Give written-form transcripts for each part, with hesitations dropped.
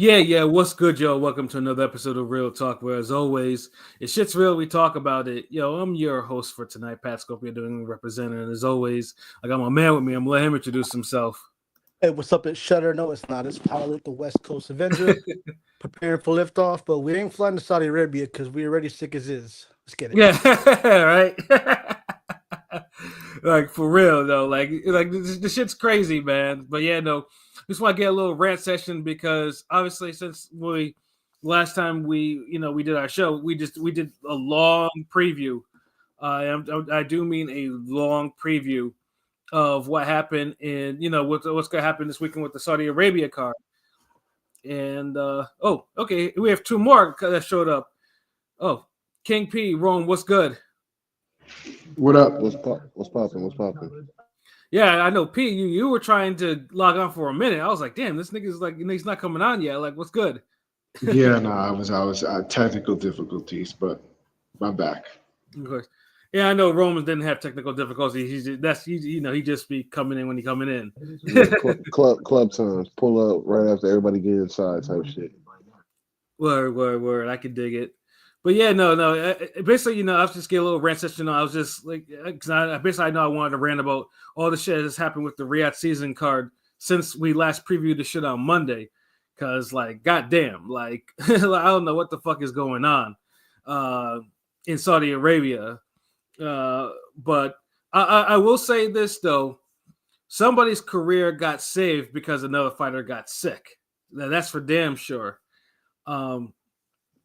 Yeah. What's good, yo? Welcome to another episode of Real Talk, where, as always, if shit's real, we talk about it. Yo, I'm your host for tonight, Pat Scopia, doing representing. And as always, I got my man with me. I'm gonna let him introduce himself. Hey, what's up? It's Shutter. No, it's not. It's Pilot, the West Coast Avenger, preparing for liftoff. But we ain't flying to Saudi Arabia because we already sick as is. Let's get it. Yeah, right. Like for real though, like this shit's crazy, man. But yeah, no, just want to get a little rant session because obviously since we last time we did our show, we did a long preview. I do mean a long preview of what happened in what's going to happen this weekend with the Saudi Arabia card. And okay, we have two more that showed up. Oh, King P, Rome, what's good? What up? What's popping? What's popping? Yeah, I know, P. You were trying to log on for a minute. I was like, damn, this nigga's like he's not coming on yet. Like, what's good? Yeah, no, I was technical difficulties, but I'm back. Of course. Yeah, I know Romans didn't have technical difficulties. He just be coming in when he coming in. Yeah, club times. Pull up right after everybody get inside type shit. Word. I can dig it. But yeah, no. Basically, I was just getting a little rant session. I was just like, because I know I wanted to rant about all the shit that's happened with the Riyadh season card since we last previewed the shit on Monday. Because, like, goddamn, like, I don't know what the fuck is going on in Saudi Arabia. But I will say this, though. Somebody's career got saved because another fighter got sick. That's for damn sure.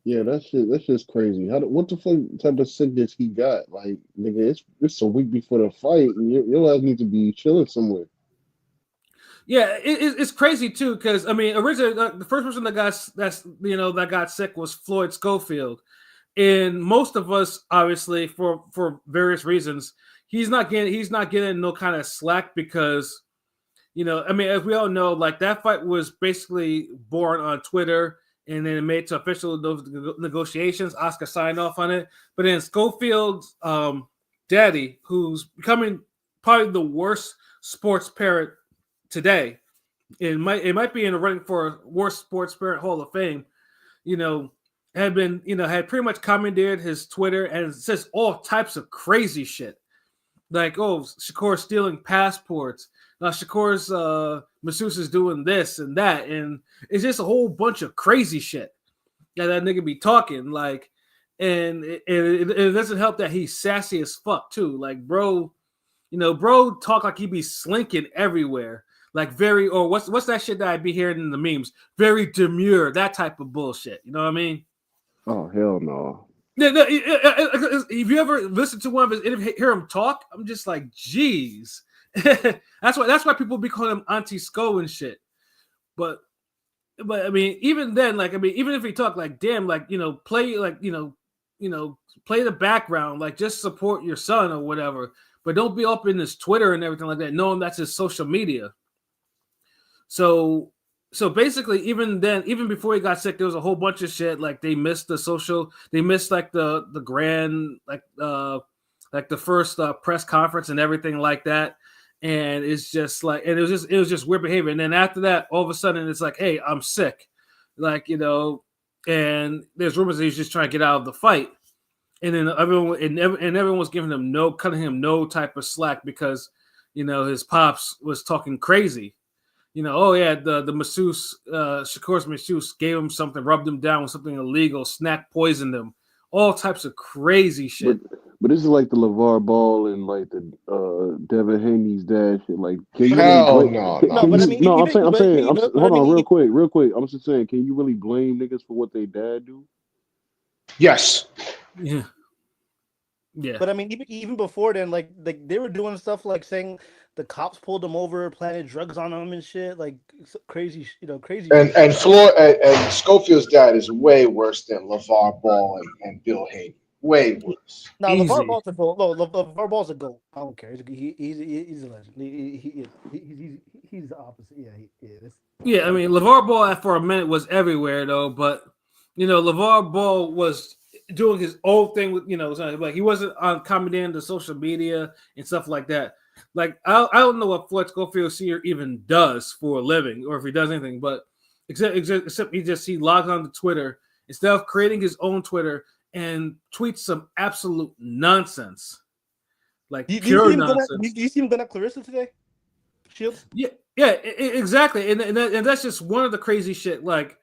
Yeah, that's just crazy. What the fuck type of sickness he got? Like, nigga, it's a week before the fight, and your ass need to be chilling somewhere. Yeah, it's crazy too because I mean, originally the first person that got sick was Floyd Schofield, and most of us, obviously, for various reasons, he's not getting no kind of slack because, I mean, as we all know, like that fight was basically born on Twitter. And then it made to official negotiations. Oscar signed off on it. But then Schofield's daddy, who's becoming probably the worst sports parent today, it might be in the running for worst sports parent Hall of Fame, had pretty much commandeered his Twitter and says all types of crazy shit. Like, oh, Shakur stealing passports. Shakur's masseuse is doing this and that, and it's just a whole bunch of crazy shit that nigga be talking. Like, and it doesn't help that he's sassy as fuck too. Like, bro talk like he be slinking everywhere. Like what's that shit that I be hearing in the memes? Very demure, that type of bullshit. You know what I mean? Oh hell no. If you ever listen to one of his interviews, hear him talk, I'm just like, geez. that's why people be calling him Auntie Sco and shit. But I mean, even then, like, I mean, even if he talk like, damn, like, play like, play the background, like, just support your son or whatever. But don't be up in his Twitter and everything like that, knowing that's his social media. So basically, even then, even before he got sick, there was a whole bunch of shit. Like they missed like the grand, like the first press conference and everything like that. And it's just like, and it was just weird behavior. And then after that, all of a sudden, it's like, hey, I'm sick, like, and there's rumors that he's just trying to get out of the fight. And then everyone was giving him cutting him no type of slack because, his pops was talking crazy. Oh yeah, the masseuse, Shakur's masseuse gave him something, rubbed him down with something illegal, snack poisoned him, all types of crazy shit. But this is like the LeVar Ball and like the Devin Haney's dad shit. Like, can you Hell really no. I'm saying, hold on, real quick. I'm just saying, can you really blame niggas for what they dad do? Yes. Yeah. But I mean, even before then, like they were doing stuff like saying the cops pulled them over, planted drugs on them and shit, like crazy, crazy. And Floyd and Schofield's dad is way worse than LeVar Ball and Bill Haney. Way worse. No, LeVar Ball's a goal. No, LeVar Ball's a goal. I don't care. He's a legend. He's the opposite. Yeah, he is. Yeah, I mean, LeVar Ball for a minute was everywhere though, but LeVar Ball was doing his own thing with, like he wasn't on commandeering the social media and stuff like that. Like I don't know what Floyd Schofield Sr. even does for a living or if he does anything, but Except he logs on to Twitter instead of creating his own Twitter and tweets some absolute nonsense, like pure nonsense. Do you see him going at Clarissa today? Shields? Yeah, exactly, and that's just one of the crazy shit. Like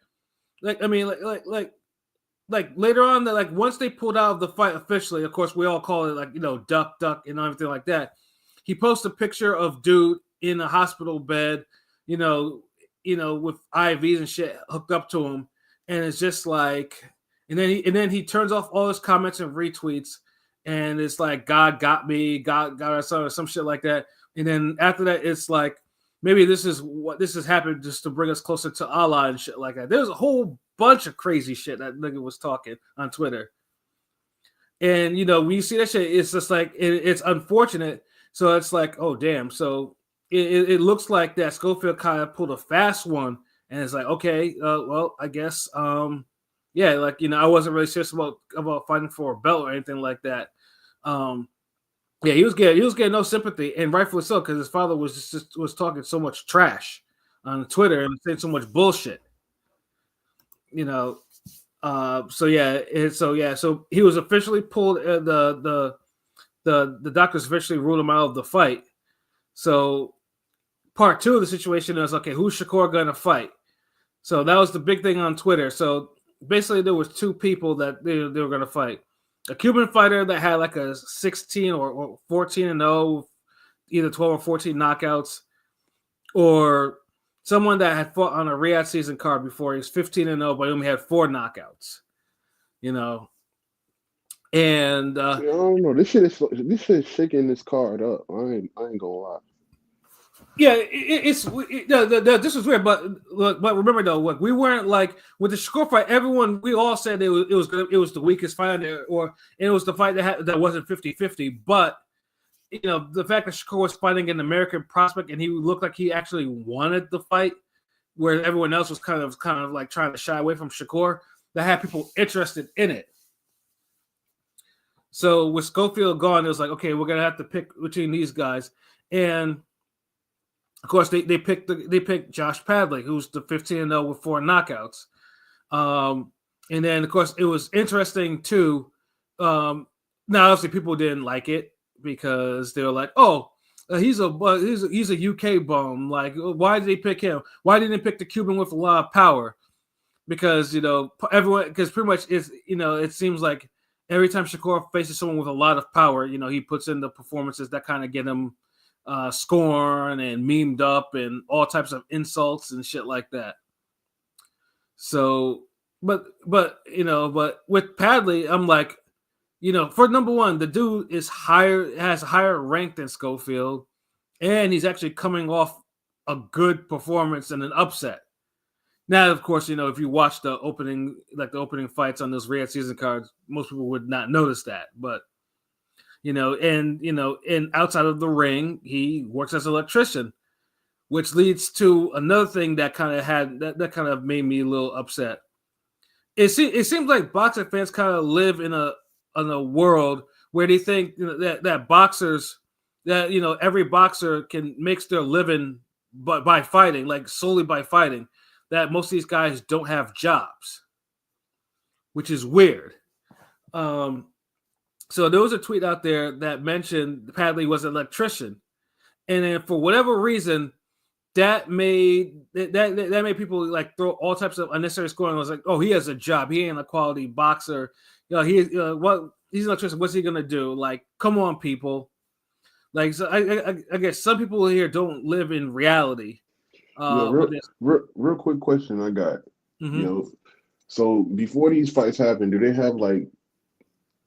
later on, that like once they pulled out of the fight officially, of course we all call it like duck and everything like that. He posted a picture of dude in a hospital bed, with IVs and shit hooked up to him, and it's just like, and then he turns off all his comments and retweets, and it's like God got me, God got us, or some shit like that. And then after that, it's like maybe this has happened just to bring us closer to Allah and shit like that. There's a whole bunch of crazy shit that nigga was talking on Twitter, and when you see that shit, it's just like it's unfortunate. So it's like, oh damn. So it looks like that Schofield kind of pulled a fast one, and it's like, okay, well, I guess, yeah, like I wasn't really serious about fighting for a belt or anything like that. Yeah, he was getting no sympathy, and rightfully so, because his father was talking so much trash on Twitter and saying so much bullshit. So he was officially pulled. The doctors officially ruled him out of the fight. So part 2 of the situation is, okay, who's Shakur going to fight? So that was the big thing on Twitter. So basically, there was 2 people that they were going to fight. A Cuban fighter that had like a 16 or 14-0, either 12 or 14 knockouts, or someone that had fought on a Riyadh season card before. He was 15-0, but he only had 4 knockouts. And I don't know. This shit is shaking this card up. I ain't gonna lie. Yeah, this was weird, but remember though, look, we weren't like with the Shakur fight. We all said it was the weakest fight, or it was the fight that wasn't 50-50. But the fact that Shakur was fighting an American prospect and he looked like he actually wanted the fight, where everyone else was kind of like trying to shy away from Shakur, that had people interested in it. So with Schofield gone, it was like, okay, we're gonna have to pick between these guys, and of course, they picked Josh Padley, who's the 15-0 with 4 knockouts. And then, of course, it was interesting too. Now, obviously, people didn't like it because they were like, "Oh, he's a UK bum. Like, why did they pick him? Why didn't they pick the Cuban with a lot of power?" Because pretty much it seems like every time Shakur faces someone with a lot of power, he puts in the performances that kind of get him scorn and memed up and all types of insults and shit like that. So, but with Padley, I'm like, for number one, the dude has higher rank than Schofield, and he's actually coming off a good performance and an upset. Now, of course, if you watch the opening fights on those Riyadh season cards, most people would not notice that, but. And outside of the ring, he works as an electrician, which leads to another thing that kind of made me a little upset. It seems like boxing fans kind of live in a world where they think that boxers, that every boxer can make their living by fighting, like solely by fighting. That most of these guys don't have jobs, which is weird. So there was a tweet out there that mentioned Padley was an electrician, and then for whatever reason, that made people like throw all types of unnecessary scoring. I was like, oh, he has a job. He ain't a quality boxer. He's an electrician. What's he gonna do? Like, come on, people. Like, so I guess some people here don't live in reality. Real quick question I got. Mm-hmm. So before these fights happen, do they have like?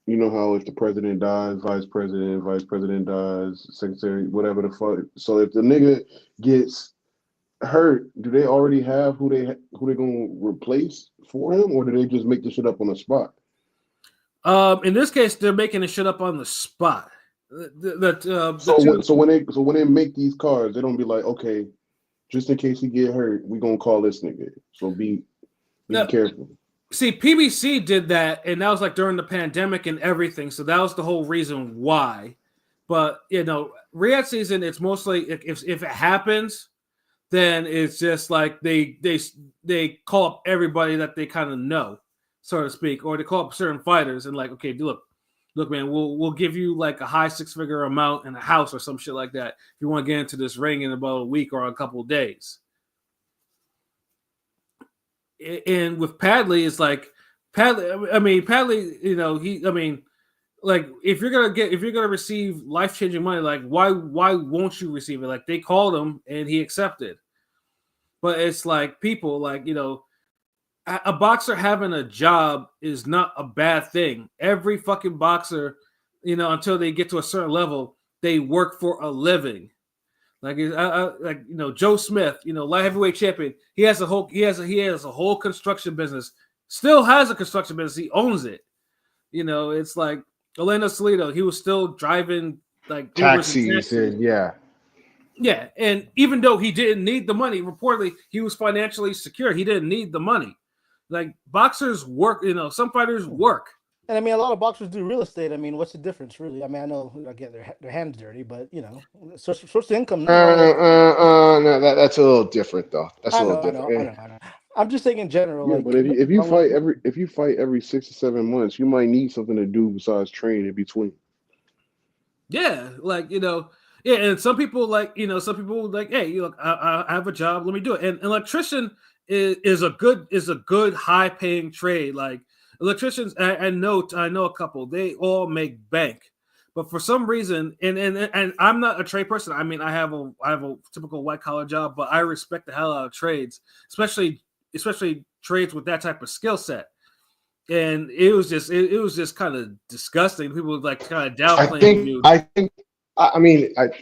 How if the president dies, vice president dies, secretary, whatever the fuck. So if the nigga gets hurt, do they already have who they gonna replace for him, or do they just make the shit up on the spot? In this case, they're making the shit up on the spot. So when they make these cards, they don't be like, okay, just in case he get hurt, we gonna call this nigga. So be careful. See, PBC did that, and that was like during the pandemic and everything. So that was the whole reason why. But Riyadh season, it's mostly if it happens, then it's just like they call up everybody that they kind of know, so to speak, or they call up certain fighters and like, okay, look, man, we'll give you like a high 6-figure amount and a house or some shit like that if you want to get into this ring in about a week or a couple of days. And with Padley, it's like Padley, like if you're gonna receive life-changing money, like why won't you receive it? Like they called him and he accepted. But it's like people like, a boxer having a job is not a bad thing. Every fucking boxer, until they get to a certain level, they work for a living. Like, Joe Smith, light heavyweight champion. He has a whole construction business. Still has a construction business. He owns it. It's like Orlando Salido. He was still driving like taxis and yeah. Yeah, and even though he didn't need the money, reportedly he was financially secure. He didn't need the money. Like boxers work, some fighters work. And I mean, a lot of boxers do real estate. I mean, what's the difference, really? I mean, I know again their hands dirty, but source of income. No, that's a little different though. That's a little different. I know. I'm just saying in general. Yeah, like, but if you fight every 6 to 7 months, you might need something to do besides train in between. Yeah, like yeah, and some people like hey, look, I have a job, let me do it. And electrician is a good high paying trade. Like electricians, I know a couple, they all make bank, but for some reason, and I'm not a trade person. I mean, I have a typical white collar job, but I respect the hell out of trades, especially trades with that type of skill set. And it was just kind of disgusting. People like kind of downplaying.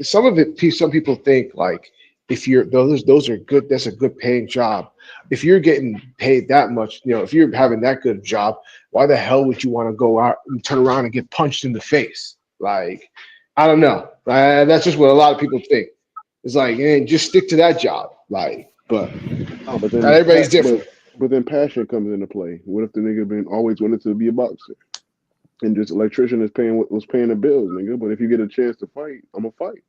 Some people think like if you're those are good, that's a good paying job. If you're getting paid that much, if you're having that good job, why the hell would you want to go out and turn around and get punched in the face? Like, I don't know. That's just what a lot of people think. It's like, just stick to that job. Like, but then everybody's different. But then passion comes into play. What if the nigga always wanted to be a boxer? And just electrician was paying the bills, nigga. But if you get a chance to fight, I'm gonna fight.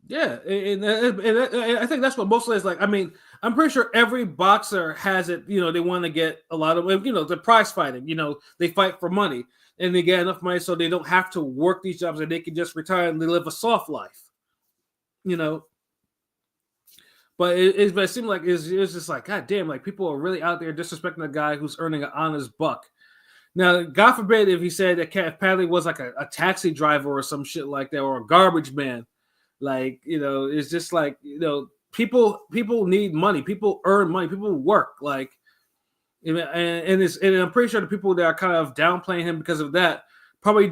Yeah, and I think that's what mostly is like. I mean, I'm pretty sure every boxer has it. They want to get a lot of, the prize fighting. They fight for money and they get enough money so they don't have to work these jobs and they can just retire and they live a soft life. But it seemed like it's just like, God damn, like people are really out there disrespecting a guy who's earning an honest buck. Now, God forbid if he said that Padley was like a taxi driver or some shit like that, or a garbage man. Like, it's just like, people need money. People earn money. People work. Like, and I'm pretty sure the people that are kind of downplaying him because of that probably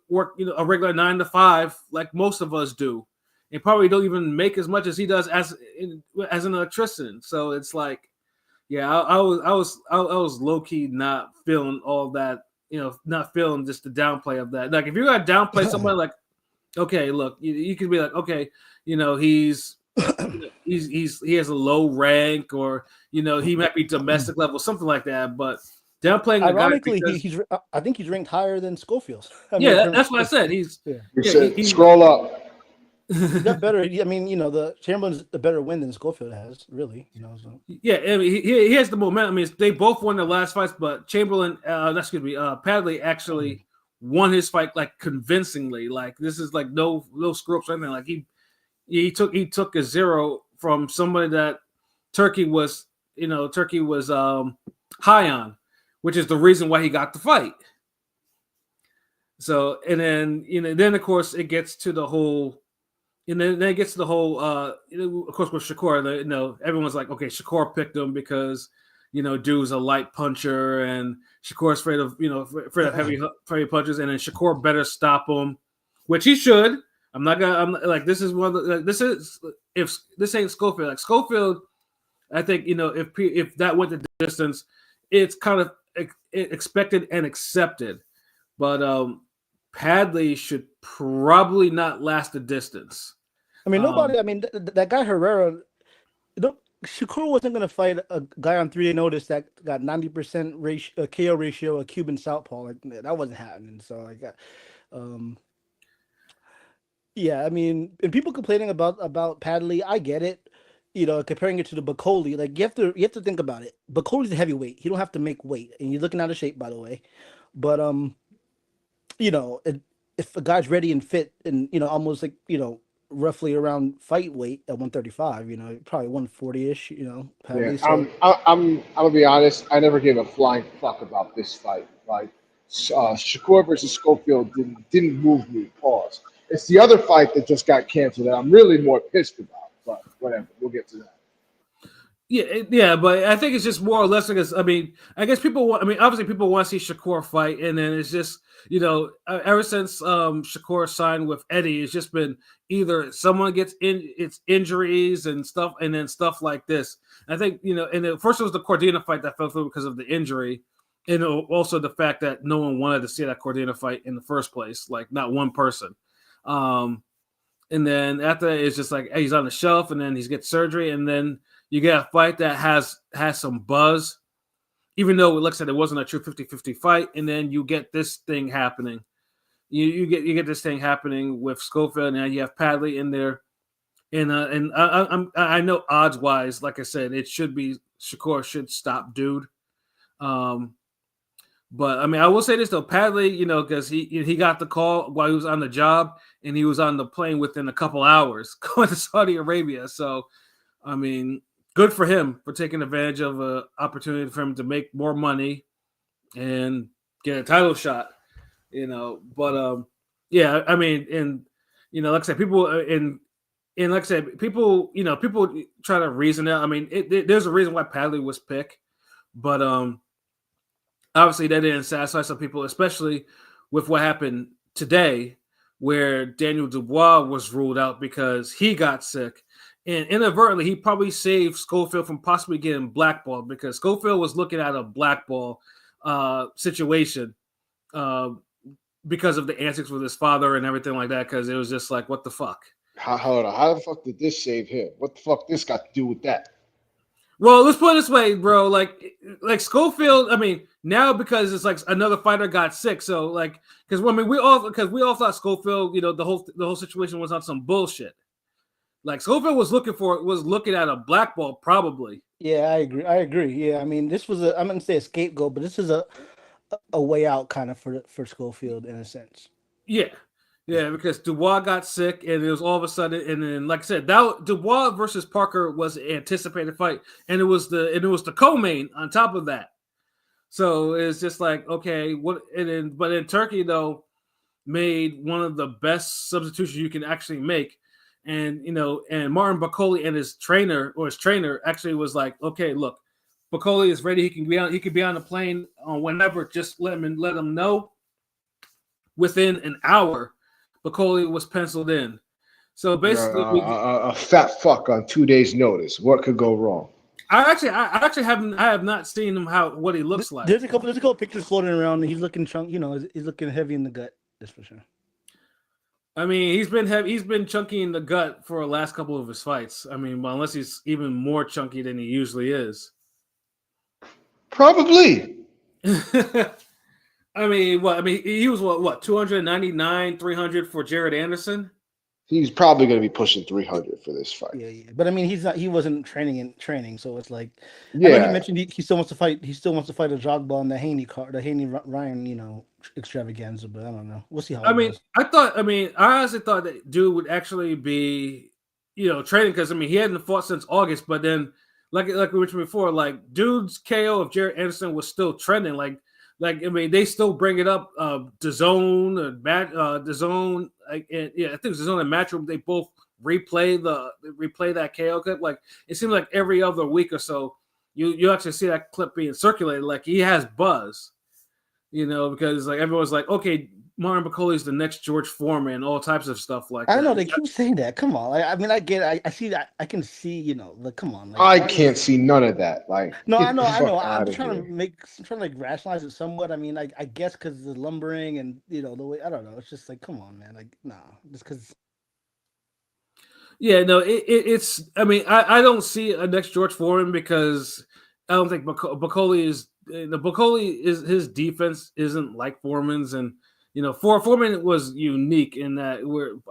work, a regular 9 to 5 like most of us do. And probably don't even make as much as he does as an electrician. So it's like, yeah, I was low key not feeling all that, not feeling just the downplay of that. Like if you're gonna downplay somebody, like, okay, look, you could be like, okay, he has a low rank, or he might be domestic level, something like that. But downplaying, ironically, I think he's ranked higher than Schofield. That's what I said. Scroll up. He's got better. I mean, the Chamberlain's a better win than Schofield has, really. So. Yeah, I mean, he has the momentum. I mean, they both won their last fights, but Padley actually won his fight like convincingly. Like this is like no screw ups or anything. Like he took a 0 from somebody that Turkey was high on, which is the reason why he got the fight. So and then of course it gets to the whole. And then it gets to the whole, of course, with Shakur, everyone's like, okay, Shakur picked him because, dude's a light puncher, and Shakur's afraid of heavy punches, and then Shakur better stop him, which he should. I'm like, this is one of the, if this ain't Schofield, like Schofield, I think, if that went the distance, it's kind of expected and accepted, but Padley should probably not last the distance. I mean, nobody. I mean, that guy Herrera. Shakur wasn't going to fight a guy on 3-day notice that got 90% KO ratio, a Cuban southpaw. Like that wasn't happening. So like, yeah. I mean, and people complaining about Padley, I get it. comparing it to the Bacoli, like you have to think about it. Bacoli's a heavyweight. He don't have to make weight, and you're looking out of shape, by the way. But if a guy's ready and fit, and almost like roughly around fight weight at 135, probably 140 ish, Yeah, probably. So I'm gonna be honest. I never gave a flying fuck about this fight. Like, Shakur versus Schofield didn't move me. Pause. It's the other fight that just got canceled that I'm really more pissed about. But whatever, we'll get to that. Yeah, but I think it's just more or less because I guess people want. Obviously people want to see Shakur fight, and then it's just ever since Shakur signed with Eddie, it's just been either someone gets it's injuries and stuff, and then stuff like this. I think and then first it was the Cordina fight that fell through because of the injury, and also the fact that no one wanted to see that Cordina fight in the first place, like not one person. And then after that, it's just like he's on the shelf, and then he gets surgery, and then you get a fight that has some buzz, even though it looks like it wasn't a true 50-50 fight, and then you get this thing happening. You get this thing happening with Schofield, and now you have Padley in there, and I know odds wise, like I said, it should be Shakur should stop dude. But I will say this though, Padley, because he got the call while he was on the job, and he was on the plane within a couple hours going to Saudi Arabia. So, good for him for taking advantage of an opportunity for him to make more money and get a title shot. But yeah, and like I said, people and like I said, people try to reason it. There's a reason why Padley was picked, but obviously that didn't satisfy some people, especially with what happened today, where Daniel Dubois was ruled out because he got sick. And inadvertently, he probably saved Schofield from possibly getting blackballed because Schofield was looking at a blackball situation because of the antics with his father and everything like that, because it was just like, what the fuck? Hold on. How the fuck did this save him? What the fuck this got to do with that? Well, let's put it this way, bro. Like Schofield. Now because it's like another fighter got sick, so like because we all thought Schofield, the whole situation was on some bullshit. Like Schofield was looking at a blackball probably. yeah, I agree. Yeah, this was I'm gonna say a scapegoat, but this is a way out kind of for Schofield in a sense. Yeah, because Dubois got sick, and it was all of a sudden, and then like I said, that Dubois versus Parker was an anticipated fight, and it was the co-main on top of that. So it's just like, okay, what? But in Turkey though, made one of the best substitutions you can actually make, and and Martin Bacoli and his trainer actually was like, okay, look, Bacoli is ready. He can be on the plane whenever. Just let him know. Within an hour, Bacoli was penciled in. So basically, a fat fuck on 2 days' notice. What could go wrong? I have not seen him what he looks like. There's a couple pictures floating around. And he's looking he's looking heavy in the gut. That's for sure. He's been chunky in the gut for the last couple of his fights. Well, unless he's even more chunky than he usually is. Probably. He was what 299, 300 for Jared Anderson. He's probably going to be pushing 300 for this fight. Yeah. But he's not. He wasn't training, so it's like. Yeah. I know he mentioned he still wants to fight. He still wants to fight a Jogba on the Haney Ryan, extravaganza. But I don't know. We'll see how. I honestly thought that dude would actually be, training because he hadn't fought since August. But then, like we mentioned before, like dude's KO of Jared Anderson was still trending. They still bring it up. DAZN and DAZN, I think DAZN and Matchroom, they both replay that KO clip. Like it seems like every other week or so, you actually see that clip being circulated. Like he has buzz, because like everyone's like, okay, Martin Bacoli is the next George Foreman, all types of stuff like that. I know they keep saying that. Come on, I get it. I see that. I can see, come on. I can't see none of that. Like, no, I know. I'm trying to rationalize it somewhat. I guess because the lumbering and the way, I don't know. It's just like, come on, man. Like, nah, just because. Yeah, no, it's. I don't see a next George Foreman because I don't think Bacoli is. Bacoli is his defense isn't like Foreman's, and Foreman was unique in that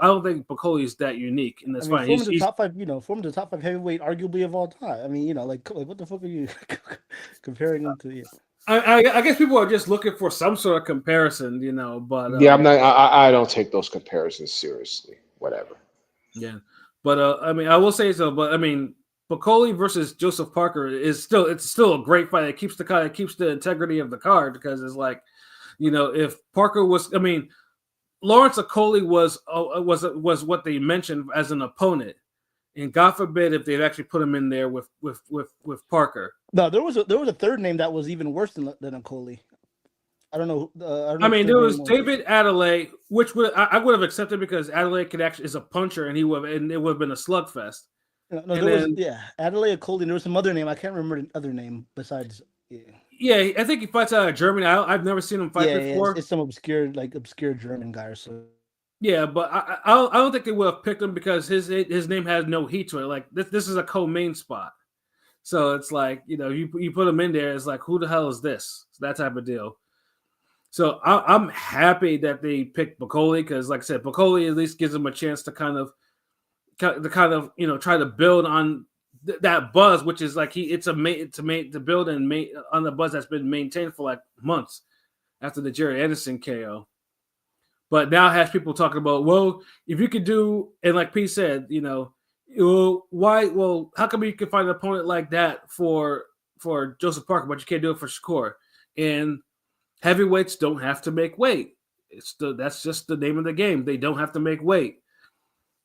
I don't think Bacoli is that unique, and that's fine. Foreman's the top five, Foreman's the top five heavyweight, arguably of all time. I mean, like what the fuck are you comparing him to? I guess people are just looking for some sort of comparison, But yeah, I'm not. I don't take those comparisons seriously. Whatever. Yeah, but I mean, I will say so. But I mean, Bacoli versus Joseph Parker it's still a great fight. It keeps the integrity of the card because it's like, if Parker was, I mean, Lawrence Okoli was what they mentioned as an opponent, and God forbid if they'd actually put him in there with Parker. No, there was a third name that was even worse than Okoli. I don't know. I mean, there was David Adelaide, which I would have accepted because Adelaide is a puncher, and it would have been a slugfest. Adelaide Okoli. There was some other name. I can't remember the other name besides. Yeah, I think he fights out of Germany. I've never seen him fight before. It's some obscure German guy or so. Yeah, but I don't think they would have picked him because his name has no heat to it. Like this is a co-main spot, so it's like you put him in there. It's like who the hell is this? It's that type of deal. So I'm happy that they picked Bacoli because, like I said, Bacoli at least gives him a chance to kind of try to build on that buzz, which is like to build and on the buzz that's been maintained for like months after the Jerry Anderson KO. But now has people talking about, well, if you could do, and like Pete said, why? Well, how come you can find an opponent like that for Joseph Parker, but you can't do it for Shakur? And heavyweights don't have to make weight. That's just the name of the game. They don't have to make weight.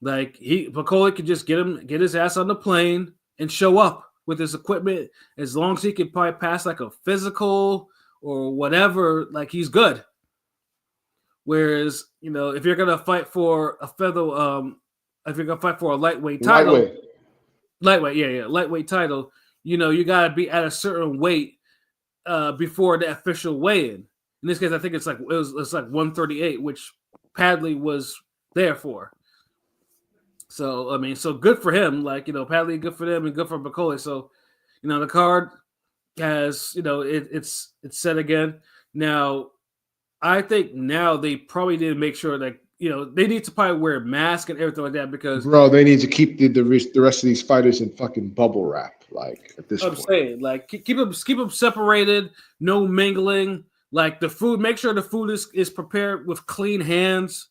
Like Bacoli could just get his ass on the plane and show up with his equipment as long as he could probably pass like a physical or whatever. Like he's good. Whereas if you're gonna fight for a if you're gonna fight for a lightweight title, lightweight title, you gotta be at a certain weight before the official weigh-in. In this case, I think it's like 138, which Padley was there for. So I mean, so good for him. Like Padley, good for them, and good for Bacoli. So the card has it's set again. Now, I think now they probably need to make sure that they need to probably wear a mask and everything like that because they need to keep the rest of these fighters in fucking bubble wrap. Like at this point, I'm saying like keep them separated, no mingling. Like the food, make sure the food is prepared with clean hands.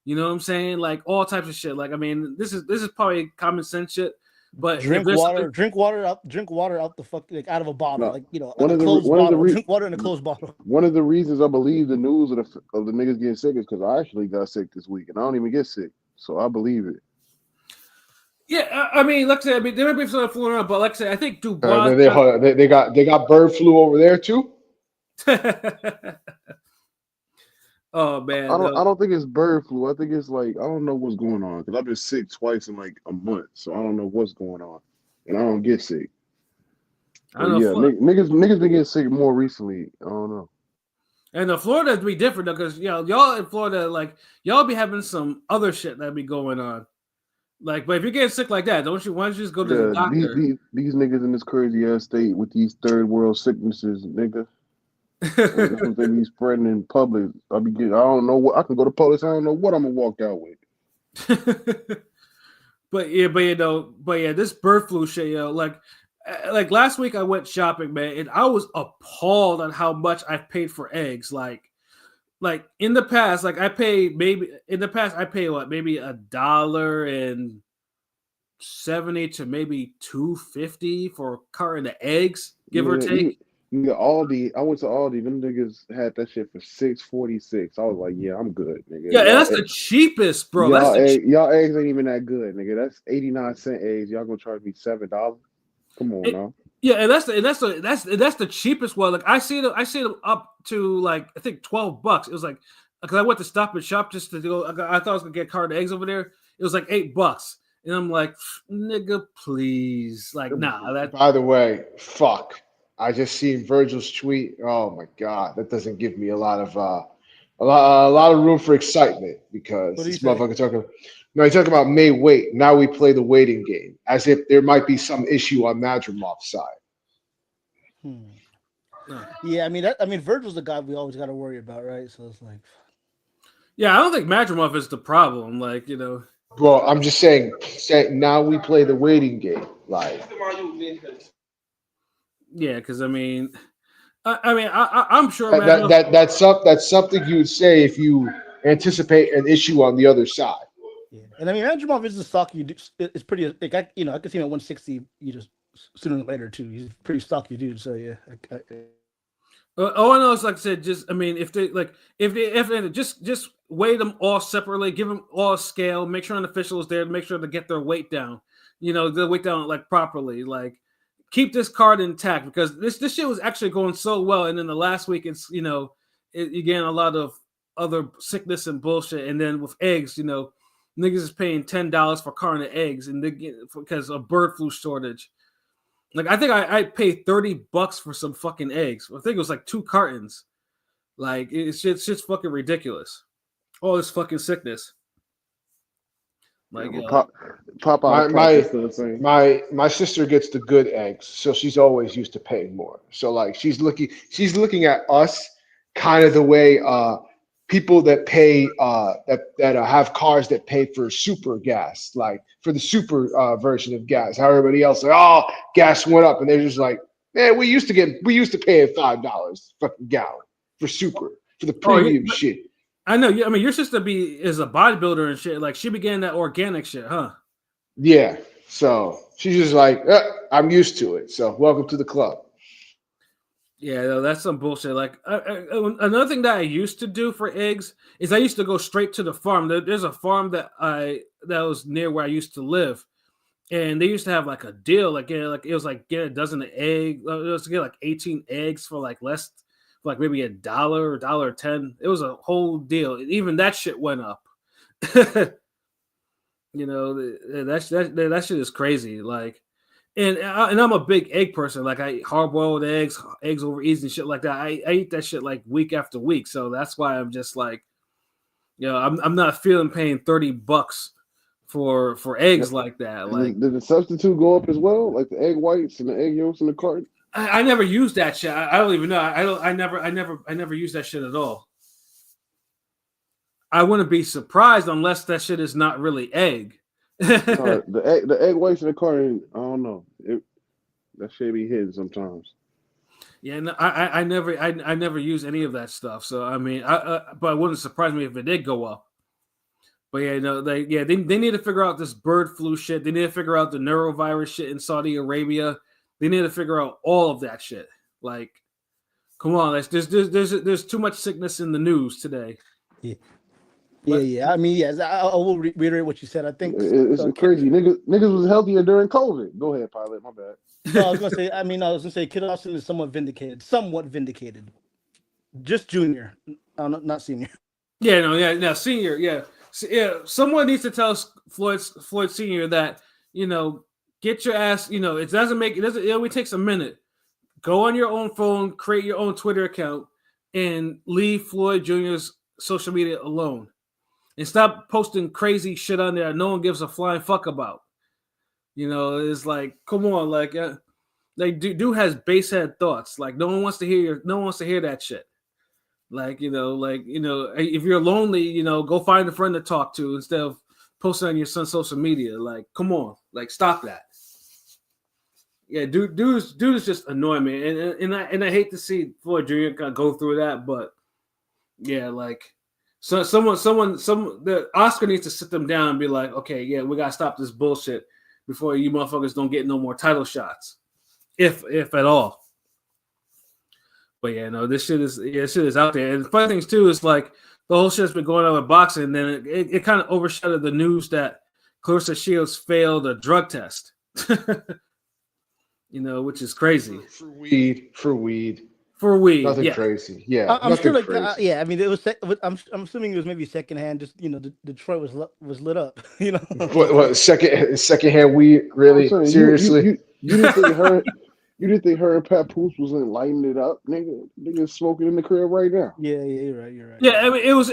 You know what I'm saying? Like all types of shit. Like I mean, this is probably common sense shit. But drink water out the fuck out of a bottle. No. Drink water in a closed bottle. One of the reasons I believe the news of the niggas getting sick is because I actually got sick this week and I don't even get sick, so I believe it. Yeah, I mean, like I said, there might be some flu around, but like I said, I think Dubois. They got bird flu over there too. Oh man, I don't think it's bird flu. I think it's like I don't know what's going on because I've been sick twice in like a month, so I don't know what's going on, and I don't get sick. Niggas been getting sick more recently. I don't know. And the Florida be different though, because y'all in Florida, like y'all be having some other shit that be going on. Like, but if you're getting sick like that, why don't you just go to the doctor? These niggas in this crazy ass state with these third world sicknesses, nigga. They be spreading in public. I don't know what I can go to police. I don't know what I'm gonna walk out with. but this bird flu shit, like last week I went shopping, man, and I was appalled at how much I paid for eggs. Like in the past, I paid maybe what, maybe $1.70 to maybe $2.50 for a carton of eggs, give or take. Aldi. I went to Aldi. Them niggas had that shit for $6.46. I was like, yeah, I'm good, nigga. Yeah, and that's the cheapest, bro. Y'all eggs ain't even that good, nigga. That's 89-cent eggs. Y'all gonna charge me $7? Come on now. Yeah, and that's the cheapest one. Like I see them up to like I think $12. It was like because I went to Stop and Shop just to go. I thought I was gonna get a carton of eggs over there. It was like $8, and I'm like, nigga, please, like, nah. That. By the way, fuck. I just seen Virgil's tweet. Oh my god, that doesn't give me a lot of room for excitement because this motherfucker talking. No, he's talking about May wait. Now we play the waiting game as if there might be some issue on Madrimov's side. Yeah, I mean, Virgil's the guy we always got to worry about, right? So it's like, Yeah, I don't think Madrimov is the problem. Like, Well, I'm just saying now we play the waiting game. Like, yeah, because I'm sure that, Madrimov. that that's something you would say if you anticipate an issue on the other side. Yeah, and I mean, Andromov is the stocky dude. It's pretty. Like I could see him at 160. You just sooner or later too. He's a pretty stocky dude. So yeah. All I know is, like I said, if they just weigh them all separately, give them all a scale, make sure an official is there, make sure to get their weight down, the weight down like properly, like keep this card intact because this shit was actually going so well, and then the last week it's you getting a lot of other sickness and bullshit, and then with eggs, niggas is paying $10 for carton of eggs, and because of bird flu shortage. Like I think I paid $30 for some fucking eggs. I think it was like 2 cartons. Like it's just fucking ridiculous. All this fucking sickness. Like pop out my sister gets the good eggs, so she's always used to paying more. So like she's looking at us kind of the way people that pay that have cars that pay for super gas, like for the super version of gas. How everybody else like, oh, gas went up, and they're just like, man, we used to pay $5 fucking gallon for super for the premium shit. I know. I mean, your sister is a bodybuilder and shit. Like she began that organic shit, huh? Yeah. So she's just like, I'm used to it. So welcome to the club. Yeah, no, that's some bullshit. Like another thing that I used to do for eggs is I used to go straight to the farm. There's a farm that was near where I used to live, and they used to have like a deal, like it was like get a dozen of eggs. It was to get like 18 eggs for like less, like maybe $1 or $1.10. It was a whole deal. Even that shit went up. That shit is crazy. Like. And I'm a big egg person. Like I hard-boiled eggs over easy and shit like that. I eat that shit like week after week. So that's why I'm just like, I'm not feeling paying $30 for eggs like that. Like, did the substitute go up as well? Like the egg whites and the egg yolks in the carton? I never used that shit. I don't even know. I never used that shit at all. I wouldn't be surprised unless that shit is not really egg. The egg whites in the carton, I don't know. That shit be hidden sometimes. Yeah, no, I never use any of that stuff. So I mean, but it wouldn't surprise me if it did go up. But yeah, no, they need to figure out this bird flu shit. They need to figure out the neurovirus shit in Saudi Arabia. They need to figure out all of that shit. Like, come on, there's too much sickness in the news today. Yeah. Yeah. I mean, yes, I will reiterate what you said. I think it's crazy. Niggas was healthier during COVID. Go ahead, pilot. My bad. No, I was gonna say, Kid Austin is somewhat vindicated. Just junior, not senior. Yeah, no, senior. Yeah. Someone needs to tell Floyd Senior that get your ass. It only takes a minute. Go on your own phone, create your own Twitter account, and leave Floyd Jr.'s social media alone. And stop posting crazy shit on there no one gives a flying fuck about. It's like, come on, like dude has basehead thoughts. Like no one wants to hear that shit. Like, if you're lonely, go find a friend to talk to instead of posting on your son's social media. Like, come on, like stop that. Yeah, dude is just annoying me, and I hate to see Floyd Jr. go through that, but yeah, like. So the Oscar needs to sit them down and be like, okay, yeah, we gotta stop this bullshit before you motherfuckers don't get no more title shots, if at all. But yeah, no, this shit is out there. And the funny things too is like the whole shit's been going on with boxing, and then it kind of overshadowed the news that Clarissa Shields failed a drug test. Which is crazy. For weed. Nothing crazy. Yeah, I'm sure. Like, crazy. I mean, it was. I'm assuming it was maybe secondhand. Just Detroit was lit up. What secondhand weed? Really? Saying, Seriously? You didn't think her and Pat Poose was lighting it up, nigga? Nigga smoking in the crib right now. Yeah, you're right. Yeah, I mean, it was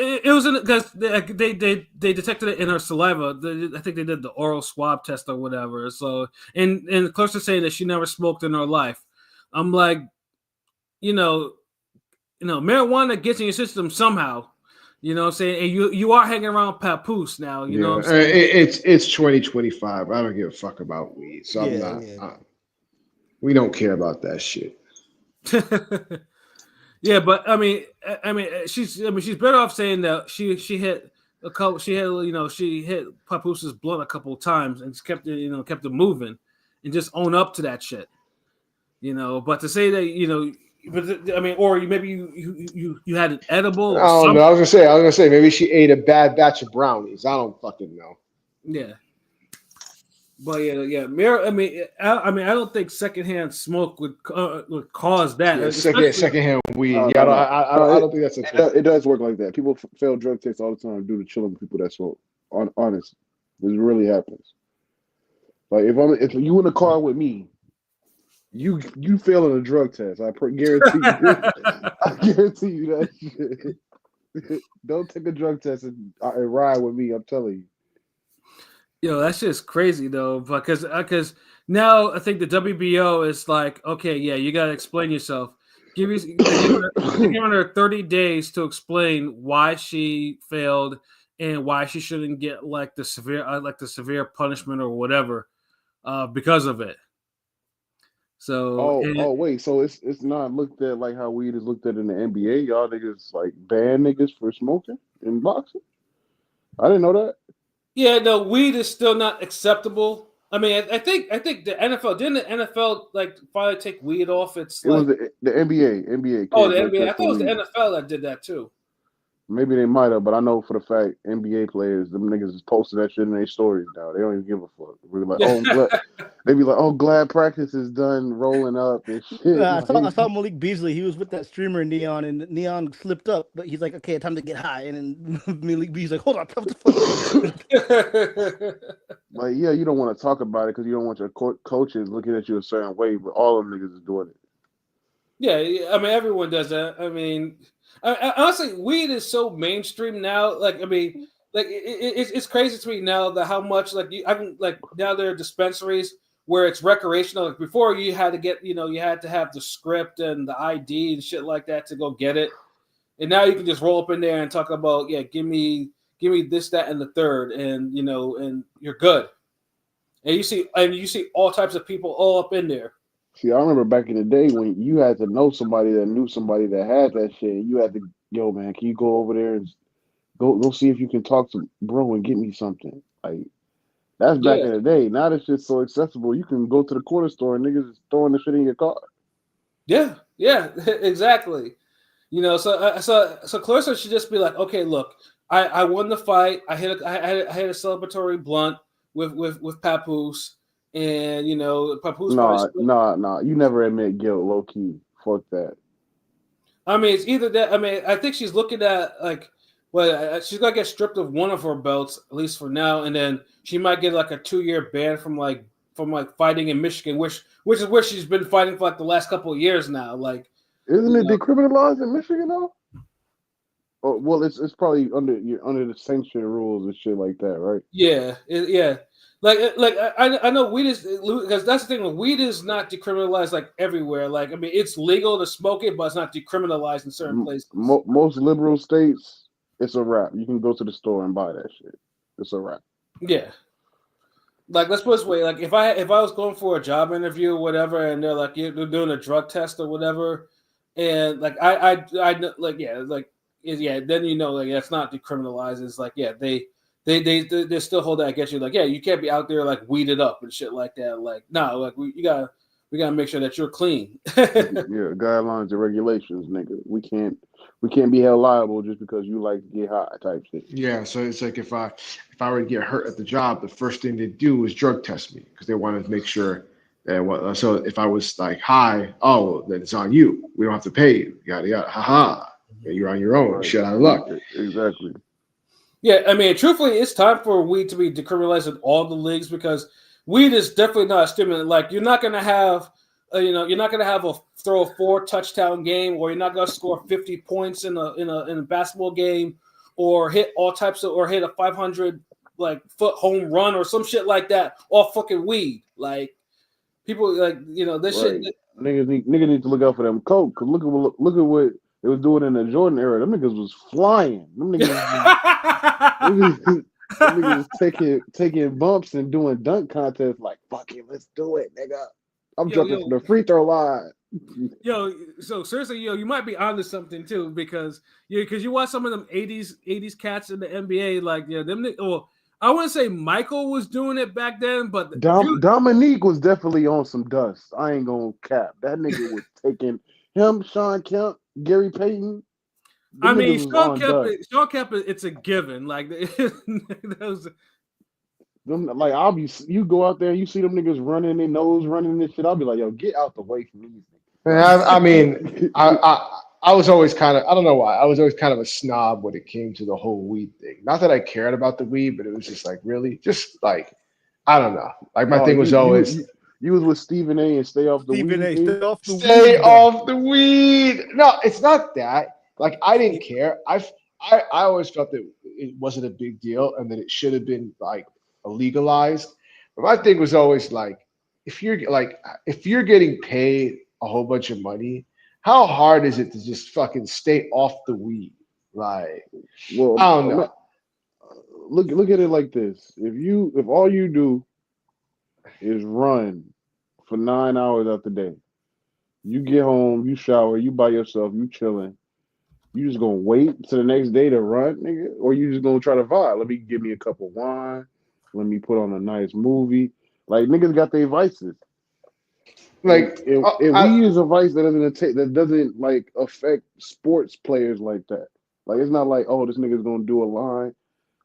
because they detected it in her saliva. I think they did the oral swab test or whatever. So and Clarissa saying that she never smoked in her life. I'm like, marijuana gets in your system somehow. You know what I'm saying? And you are hanging around Papoose now. You know what I'm saying? It's 2025. I don't give a fuck about weed, so I'm Yeah, not. yeah. We don't care about that shit. Yeah, but she's better off saying that she hit a couple. She hit Papooses blunt a couple of times and just kept it moving, and just own up to that shit. But to say that or maybe you had an edible I or don't something. know. I was gonna say maybe she ate a bad batch of brownies. I don't fucking know. Yeah. But yeah. I don't think secondhand smoke would cause that. Yeah, Especially, secondhand weed. No, Yeah, no, no. I don't think that's a thing. It does work like that. People fail drug tests all the time due to chilling with people that smoke. Honest, this really happens. Like if you in a car with me, you failing a drug test. Guarantee you. I guarantee you that shit. Don't take a drug test and ride with me. I'm telling you. That's just crazy though, because now I think the WBO is like, okay, yeah, you got to explain yourself. They're giving her 30 days to explain why she failed and why she shouldn't get the severe punishment or whatever because of it. So Wait, so it's not looked at like how weed is looked at in the NBA. Y'all niggas like ban niggas for smoking in boxing. I didn't know that. yeah, no, weed is still not acceptable. I mean, I think the NFL didn't the NFL finally take weed off. It was the NBA. NBA Oh, can't the drug NBA. I test thought it for was the weed. NFL that did that too. Maybe they might have, but I know for the fact NBA players, them niggas is posting that shit in their stories now. They don't even give a fuck. We're like, they be like, oh, glad practice is done, rolling up and shit. I saw Malik Beasley. He was with that streamer Neon, and Neon slipped up. But he's like, "Okay, time to get high." And then Malik Beasley's like, "Hold on, what the fuck?" Like, yeah, you don't want to talk about it because you don't want your coaches looking at you a certain way, but all them niggas is doing it. Yeah, I mean, everyone does that. I mean, honestly, weed is so mainstream now. It's crazy to me now that how much now there are dispensaries where it's recreational. Like before, you had to you had to have the script and the ID and shit like that to go get it, and now you can just roll up in there and talk about, yeah, give me this, that, and the third, and and you're good. And you see all types of people all up in there. See, I remember back in the day when you had to know somebody that knew somebody that had that shit. And you had to, yo, man, can you go over there and go see if you can talk to bro and get me something? Like, that's back Yeah. in the day. Now this shit's so accessible. You can go to the corner store and niggas is throwing the shit in your car. Yeah, exactly. So Clarissa should just be like, okay, look, I won the fight. I hit a celebratory blunt with Papoose, and Papoose probably. Nah. You never admit guilt, low key. Fuck that. I mean, it's either that. I mean, I think she's looking at she's gonna get stripped of one of her belts at least for now, and then she might get a 2-year ban from fighting in Michigan, which is where she's been fighting for the last couple of years now. Isn't it decriminalized in Michigan though? Oh, well, it's probably under the sanction rules and shit like that, right? Yeah, yeah. I know weed is, because that's the thing. Weed is not decriminalized everywhere. I mean, it's legal to smoke it, but it's not decriminalized in certain places. Most liberal states, it's a wrap. You can go to the store and buy that shit. It's a wrap. Yeah. Let's put it this way. If I was going for a job interview or whatever, and they're you're doing a drug test or whatever, and then that's not decriminalized. It's they still hold that against you. You can't be out there weeded up and shit like that. No, we gotta make sure that you're clean. Yeah, guidelines and regulations, nigga. We can't be held liable just because you like to get high type shit. Yeah, so it's like if I were to get hurt at the job, the first thing they do is drug test me because they want to make sure that. So if I was high, then it's on you. We don't have to pay you. Yada yada. Ha. Yeah, you're on your own. Right. Shit out of luck. Exactly. Yeah, I mean, truthfully, it's time for weed to be decriminalized in all the leagues because weed is definitely not a stimulant. You're not gonna have, you're not gonna have throw a 4 touchdown game, or you're not gonna score 50 points in a basketball game, or hit a 500 foot home run or some shit like that off fucking weed. People this right. shit. Niggas need to look out for them coke. Cause look at what They was doing it in the Jordan era. Them niggas was flying. Them niggas was taking bumps and doing dunk contests like, fuck it, let's do it, nigga. I'm jumping from the free throw line. So seriously, you might be onto something too, because you watch some of them 80s cats in the NBA, like them. Well, I wouldn't say Michael was doing it back then, but Dominique was definitely on some dust. I ain't gonna cap. That nigga was taking him, Sean Kemp, Gary Payton. I mean, Sean Kemp, it's a given. Like those. Them, like you go out there and you see them niggas running their nose, running this shit. I'll be like, yo, get out the way from these. I mean, I was always kind of, I don't know why, I was always kind of a snob when it came to the whole weed thing. Not that I cared about the weed, but it was just like, really, just like, I don't know. Like my thing was always. You was with Stephen A. and stay off the weed. Stay off the weed. No, it's not that. Like I didn't care. I always felt that it wasn't a big deal and that it should have been like legalized. But my thing was always like, if you're getting paid a whole bunch of money, how hard is it to just fucking stay off the weed? Like, well, I don't know. Look at it like this: if all you do is run for 9 hours out the day, you get home, you shower, you by yourself, you chilling. You just gonna wait till the next day to run, nigga, or you just gonna try to vibe? Let me give me a cup of wine. Let me put on a nice movie. Like niggas got their vices. Like if weed is a vice that doesn't like affect sports players like that. Like it's not like, oh, this nigga's gonna do a line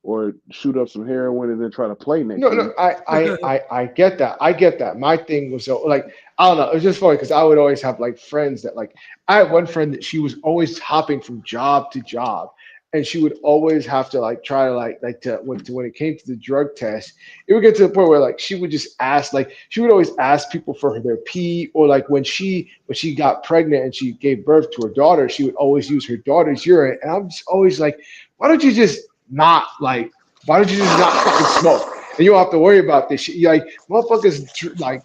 or shoot up some heroin and then try to play next. No, I get that. I get that. My thing was like, I don't know. It was just funny because I would always have like friends that like, I had one friend that she was always hopping from job to job. And she would always have to like try to when it came to the drug test, it would get to the point where like she would just ask, like she would always ask people for their pee, or like when she got pregnant and she gave birth to her daughter, she would always use her daughter's urine. And I'm just always like, why don't you just not fucking smoke? And you don't have to worry about this shit. You like motherfuckers like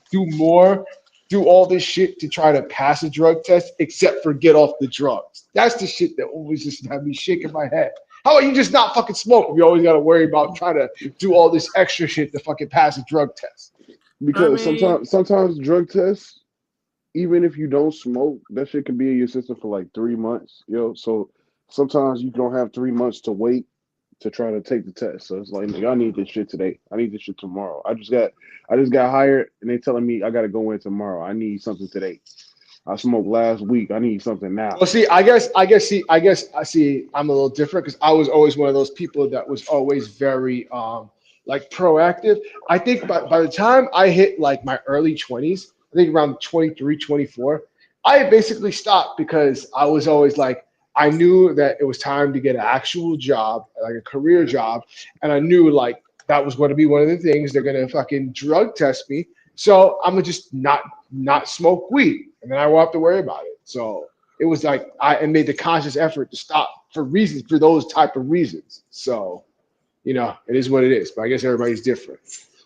do all this shit to try to pass a drug test, except for get off the drugs. That's the shit that always just had me shaking my head. How about you just not fucking smoke? We always got to worry about trying to do all this extra shit to fucking pass a drug test. Because sometimes drug tests, even if you don't smoke, that shit can be in your system for like 3 months. So sometimes you don't have 3 months to wait to try to take the test. So it's like, nigga, I need this shit today. I need this shit tomorrow. I just got hired and they telling me I gotta go in tomorrow. I need something today. I smoked last week. I need something now. Well, see, I guess I'm a little different because I was always one of those people that was always very like proactive. I think by the time I hit like my early 20s, I think around 23, 24, I basically stopped because I was always like, I knew that it was time to get an actual job, like a career job. And I knew like that was going to be one of the things they're going to fucking drug test me. So I'm going to just not smoke weed. And then I won't have to worry about it. So it was like, I made the conscious effort to stop for those type of reasons. So, it is what it is, but I guess everybody's different.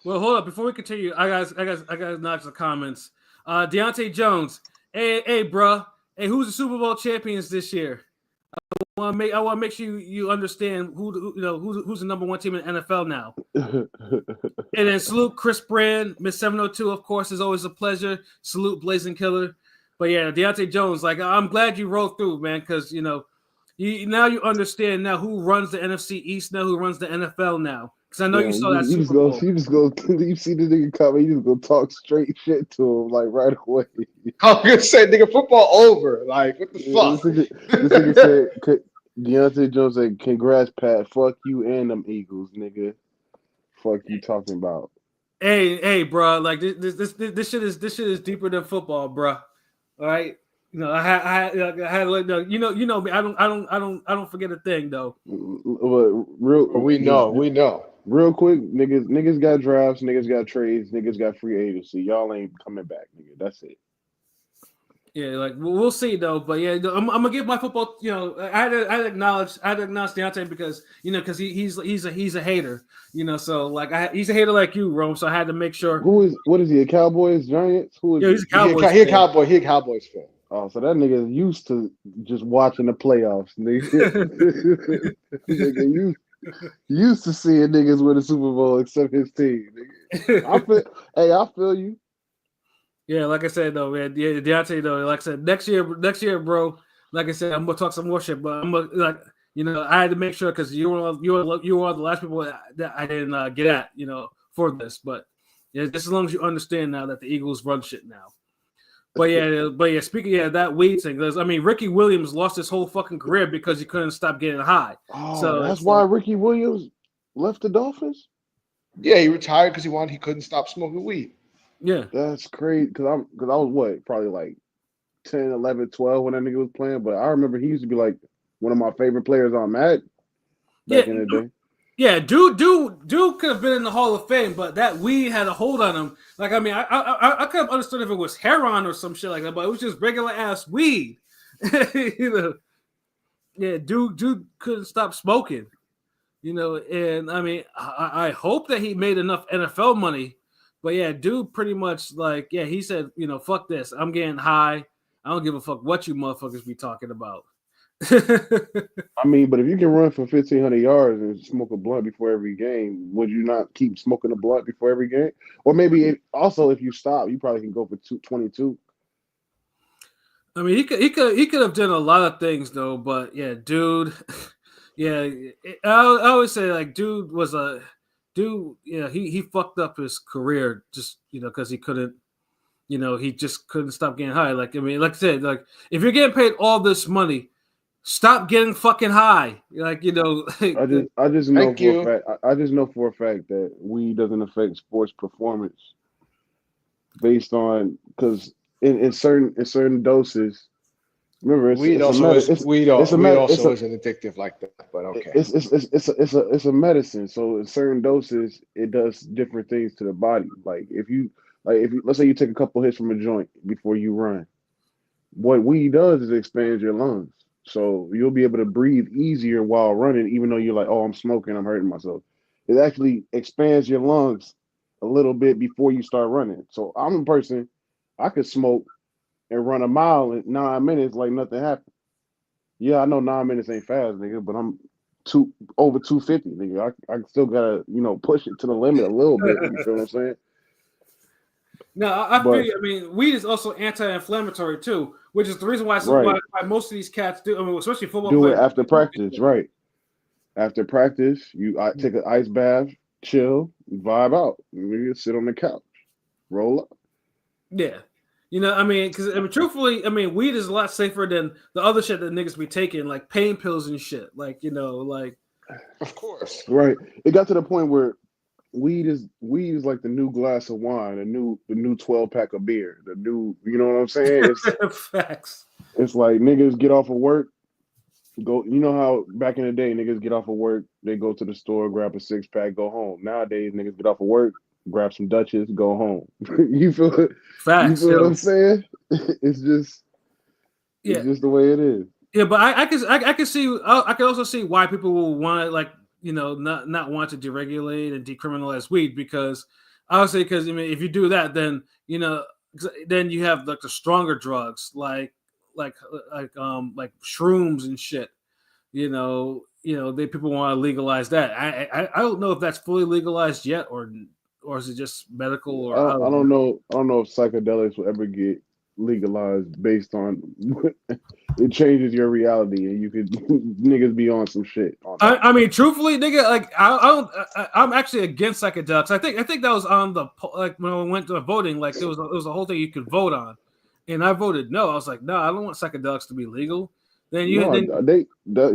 Well, hold up. Before we continue, I got to notch the comments. Deontay Jones. Hey, bro. Hey, who's the Super Bowl champions this year? I want to make sure you understand who's the number one team in the NFL now. And then salute Chris Brand, Miss 702. Of course, is always a pleasure. Salute Blazing Killer. But yeah, Deontay Jones. Like, I'm glad you rolled through, man, because now you understand now who runs the NFC East now, who runs the NFL now. Because I know you saw that Super Bowl. You see the nigga coming, you just go talk straight shit to him like right away. I was gonna say, nigga, football over. Like, what the fuck? This nigga said, Deontay Jones said, "Congrats, Pat. Fuck you and them Eagles, nigga. Fuck you talking about." Hey, bro. Like this shit is deeper than football, bro. All right. I had me. I don't forget a thing though. We know. Real quick, niggas got drafts, niggas got trades, niggas got free agency. Y'all ain't coming back, nigga. That's it. Yeah, like we'll see though. But yeah, I'm gonna give my football. I had to acknowledge Deontay because he's a hater. So like he's a hater like you, Rome. So I had to make sure. What is he? A Cowboys, Giants? Who is? Yeah, he's a Cowboys. He a Cowboys fan. Oh, so that nigga is used to just watching the playoffs, nigga. Nigga used to seeing niggas win the Super Bowl except his team, nigga. I feel you. Yeah, like I said though, man. Yeah, Deontay though. Like I said, next year, bro. Like I said, I'm gonna talk some more shit, but I'm gonna like, I had to make sure because you were the last people that I didn't get at, for this. But yeah, just as long as you understand now that the Eagles run shit now. But yeah, speaking of that weed thing, I mean, Ricky Williams lost his whole fucking career because he couldn't stop getting high. Oh, So that's it's why like, Ricky Williams left the Dolphins? Yeah, he retired because he couldn't stop smoking weed. yeah, That's crazy. Because I was what, probably like 10, 11, 12 when that nigga was playing. But I remember he used to be like one of my favorite players on Madden yeah, back in the day. yeah. Dude could have been in the Hall of Fame, but that weed had a hold on him. Like, I mean, I could have understood if it was heroin or some shit like that, but it was just regular ass weed. Yeah, dude couldn't stop smoking. And I mean, I hope that he made enough NFL money, but yeah, dude, pretty much like, yeah, he said, fuck this, I'm getting high. I don't give a fuck what you motherfuckers be talking about. I mean, but if you can run for 1,500 yards and smoke a blunt before every game, would you not keep smoking a blunt before every game? Or maybe also if you stop, you probably can go for 22. I mean, he could have done a lot of things though, but yeah, dude, yeah, I always say like, dude was a dude. Yeah, he fucked up his career just because he couldn't. He just couldn't stop getting high. Like, I mean, like I said, like, if you're getting paid all this money, stop getting fucking high. Like, I just know Thank for a you. fact. I just know for a fact that weed doesn't affect sports performance based on because in certain doses. Remember, Weed it's a also med is it's weed. it's a Weed med it's also a isn't addictive like that. But okay. it's a medicine. So in certain doses, it does different things to the body. Like if you let's say you take a couple hits from a joint before you run, what weed does is expands your lungs. So you'll be able to breathe easier while running, even though you're like, oh, I'm smoking, I'm hurting myself. It actually expands your lungs a little bit before you start running. So I'm a person, I could smoke and run a mile in 9 minutes like nothing happened. Yeah, I know 9 minutes ain't fast, nigga, but I'm over 250, nigga. I still gotta, push it to the limit a little bit. You feel what I'm saying? no, I feel But you. I mean, weed is also anti-inflammatory too, which is the reason why right, why most of these cats do. I mean, especially football do it players. after practice, right? After practice, I take an ice bath, chill, vibe out. Nigga, sit on the couch, roll up. Yeah. I mean, because I mean, truthfully, I mean, weed is a lot safer than the other shit that niggas be taking, like pain pills and shit. Like, like Of course. Right. It got to the point where weed is like the new glass of wine, the new 12 pack of beer, the new, you know what I'm saying? facts. It's like niggas get off of work, go, you know how back in the day niggas get off of work, they go to the store, grab a 6 pack, go home. Nowadays niggas get off of work, grab some Dutchess, go home. You Facts, feel what yo. I'm saying? It's just it's Yeah. just the way it is. Yeah, but I can see I can also see why people will want to like not want to deregulate and decriminalize weed because obviously because I mean if you do that then then you have like the stronger drugs like shrooms and shit they people want to legalize that I don't know if that's fully legalized yet or is it just medical I or I don't, I don't don't know. know. I don't know if psychedelics will ever get legalized based on it changes your reality and you could niggas be on some shit on top I of mean, truthfully, nigga, like I don't, I'm actually against psychedelics. I think that was on the like when I went to voting, like there was a whole thing you could vote on, and I voted no. I was like, no, I don't want psychedelics to be legal. Then you no. then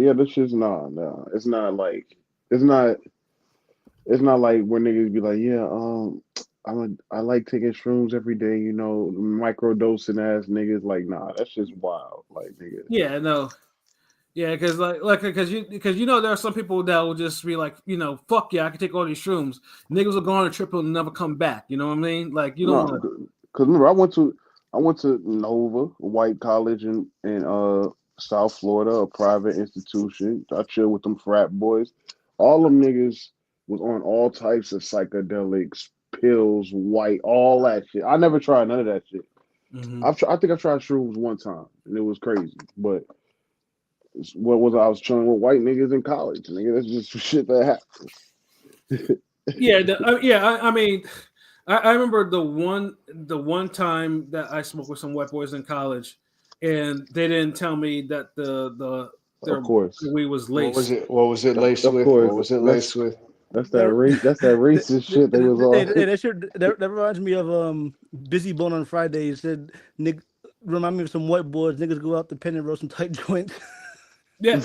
Yeah, this shit's no. It's not like it's not it's not like where niggas be like, yeah, I like taking shrooms every day, micro dosing ass niggas. Like, nah, that's just wild. Like, nigga, yeah no yeah because because there are some people that will just be like fuck yeah I can take all these shrooms. Niggas will go on a trip and never come back. You know what I mean? Like you don't no, want to. because remember I went to Nova, a white college in South Florida, a private institution. I chill with them frat boys. All them niggas was on all types of psychedelics, pills, white, all that shit. I never tried none of that shit. Mm-hmm. I think I tried shrooms one time and it was crazy. But what was I was chilling with white niggas in college? Nigga, that's just shit that happened. I mean, I remember the one time that I smoked with some white boys in college, and they didn't tell me that Of their course, weed was What was laced. it? What was it laced of with? What course. was it laced with? That's that racist shit they was Hey, on. that reminds me of Busy Bone on Friday. He said, "Nick, remind me of some white boys. Niggas go out the pen and roll some tight joints." Yeah,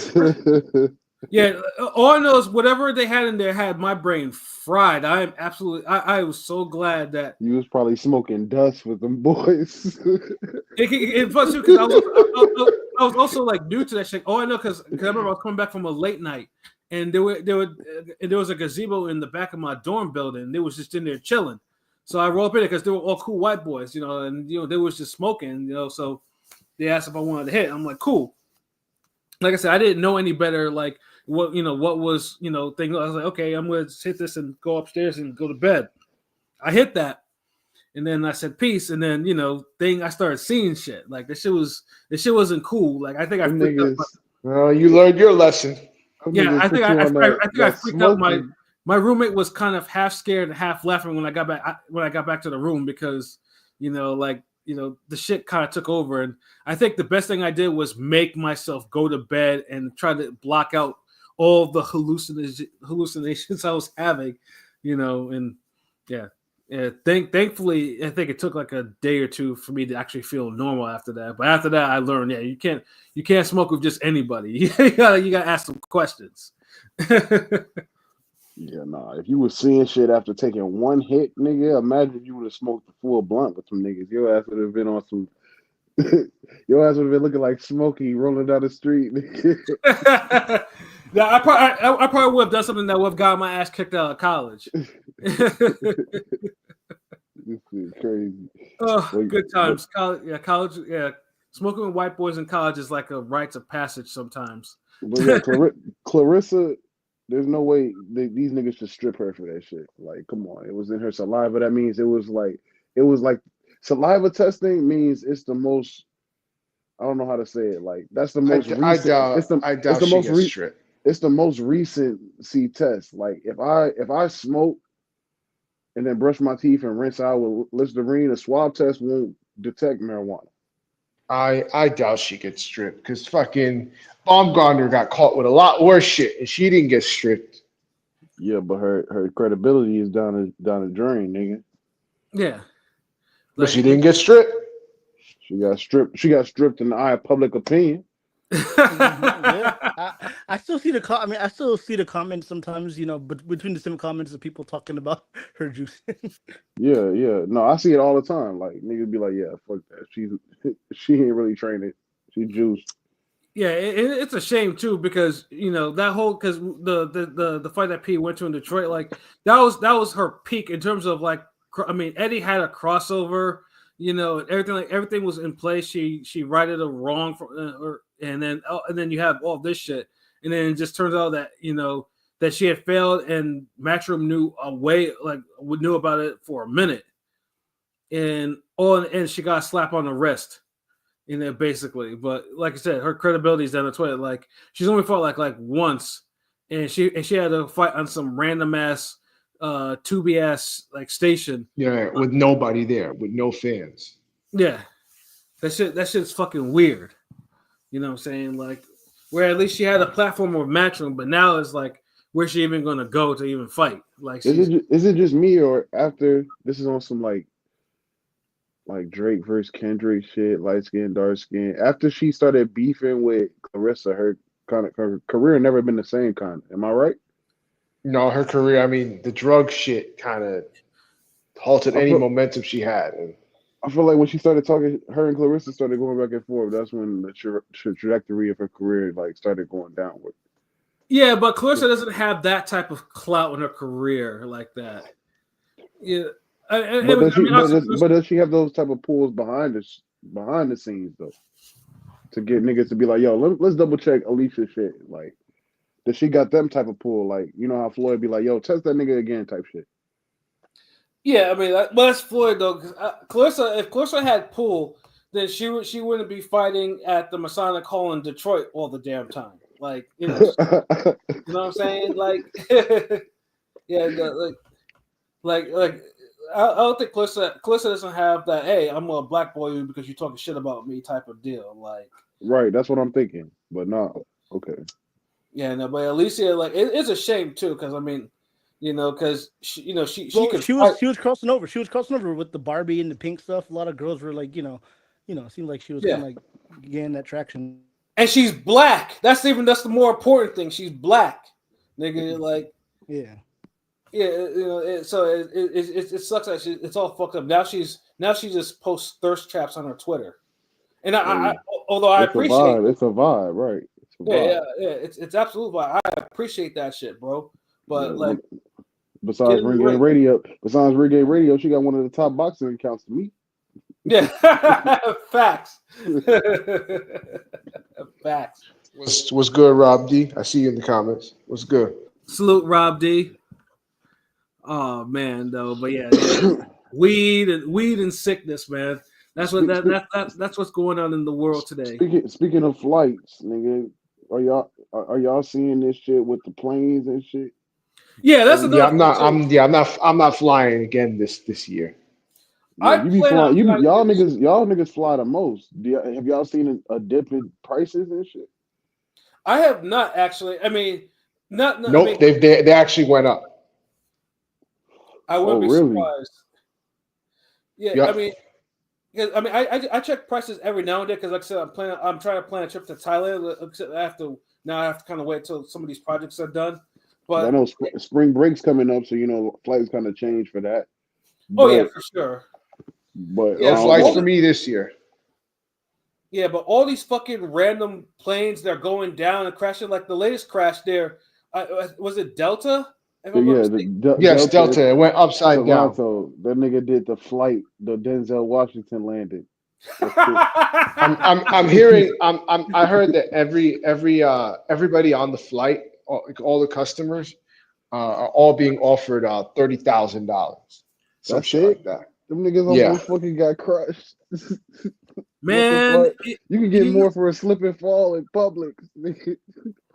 yeah. All I know is whatever they had in there had my brain fried. I am absolutely. I was so glad that You was probably smoking dust with them boys. it plus because I was also like new to that shit. Oh, I know because I remember I was coming back from a late night, and there was a gazebo in the back of my dorm building. They was just in there chilling. So I rolled up in it because they were all cool white boys, and they was just smoking, So they asked if I wanted to hit. I'm like, cool. Like I said, I didn't know any better. Like what was thing. I was like, okay, I'm gonna hit this and go upstairs and go to bed. I hit that. And then I said peace, and then I started seeing shit. Like this shit wasn't cool. Like I think I Them freaked out. niggas, Well, you learned your lesson. them Yeah, niggas I think put you on I think I that freaked out. smoky. My roommate was kind of half scared and half laughing when I got back to the room because the shit kind of took over. And I think the best thing I did was make myself go to bed and try to block out all the hallucinations I was having, and yeah. Yeah, thankfully, I think it took like a day or two for me to actually feel normal after that. But after that, I learned, you can't smoke with just anybody. You gotta ask some questions. Yeah, nah. If you was seeing shit after taking one hit, nigga, imagine if you would have smoked the full blunt with some niggas. Your ass would have been on some. Your ass would have been looking like Smokey rolling down the street. Yeah, I probably would have done something that would have got my ass kicked out of college. This is crazy. Oh, But, good times. College. Yeah, smoking with white boys in college is like a rites of passage sometimes. but yeah, Clarissa, there's no way these niggas should strip her for that shit. Like, come on, it was in her saliva. That means it was like saliva testing means it's the most. I don't know how to say it. Like that's the most recent. I It's doubt the she most gets stripped. it's the most recent test. Like if I smoke and then brush my teeth and rinse out with Listerine, a swab test won't detect marijuana. I doubt she gets stripped because fucking Baumgartner got caught with a lot worse shit and she didn't get stripped. Yeah, but her credibility is down the drain, nigga. Yeah, But like she didn't get stripped. She got stripped. She got stripped in the eye of public opinion. Yeah, I still see I mean, I still see the comments sometimes. But between the same comments of people talking about her juice. Yeah. No, I see it all the time. Like niggas be like, yeah, fuck that. She ain't really trained. She juiced. Yeah, it's a shame too because that whole because the fight that P went to in Detroit, like that was her peak in terms of like I mean Eddie had a crossover, everything was in place. She righted a wrong and then you have all this shit, and then it just turns out that that she had failed and Matchroom knew about it for a minute, and she got a slap on the wrist. Basically, but like I said, her credibility is down the toilet. Like she's only fought like once, and she had to fight on some random ass, Tubi ass like station. Yeah, with nobody there, with no fans. Yeah, that shit's fucking weird. You know what I'm saying? Like where at least she had a platform of Matchroom, but now it's like where's she even gonna go to even fight? Like Is it just me or after this is on some like Drake versus Kendrick shit, light skin, dark skin. After she started beefing with Clarissa, her career never been the same kind. Am I right? No, her career, I mean, the drug shit kind of halted I any feel momentum she had. And I feel like when she started talking, her and Clarissa started going back and forth. That's when the trajectory of her career like started going downward. yeah, but Clarissa doesn't have that type of clout in her career like that. Yeah. But does she have those type of pulls behind the scenes though to get niggas to be like, yo, let's double check Alicia shit. Like, does she got them type of pull? Like, you know how Floyd be like, yo, test that nigga again type shit. Yeah, I mean, well, that's Floyd though. Cause Clarissa, if Clarissa had Poole, then she wouldn't be fighting at the Masonic Hall in Detroit all the damn time. Like, you know what I'm saying? Like, yeah, like I don't think Clarissa doesn't have that. Hey, I'm a black boy because you're talking shit about me type of deal. Like, Right, that's what I'm thinking. But no, okay. yeah, no, but Alicia, like, it's a shame too, because I mean, because she could fight. She was crossing over. She was crossing over with the Barbie and the pink stuff. A lot of girls were like, it seemed like she was kind of like getting that traction. And she's black. That's the more important thing. She's black, nigga. Like, yeah. So it sucks that it's all fucked up. Now she just posts thirst traps on her Twitter, and although I appreciate it's a vibe, right? It's a vibe. Yeah, it's absolutely vibe. I appreciate that shit, bro. But like, besides Ringgate Radio, she got one of the top boxing accounts to me. Yeah, facts. Facts. What's good, Rob D? I see you in the comments. What's good? Salute, Rob D. Oh man, though, but yeah, weed and sickness, man. That's that's what's going on in the world today. Speaking of flights, nigga, are y'all seeing this shit with the planes and shit? Yeah, that's another. I'm not flying again this year. Yeah, you be flying. Y'all niggas fly the most. Have y'all seen a dip in prices and shit? I have not actually. I mean, not. Nope, I mean, they actually went up. I wouldn't be really? surprised. Yeah, Yep. I check prices every now and then because, like I said, I'm trying to plan a trip to Thailand. I have to kind of wait till some of these projects are done. But I know spring break's coming up, so flights kind of change for that. Yeah, for sure. But no flights for me this year. Yeah, but all these fucking random planes that are going down and crashing, like the latest crash there, was it Delta? Yes, Delta. It went upside down. So that nigga did the flight, the Denzel Washington landing. I'm hearing. I heard that everybody on the flight, all the customers, are all being offered $30,000. Some shit like that. Them niggas almost fucking got crushed. Man, you can get more for a slip and fall in public.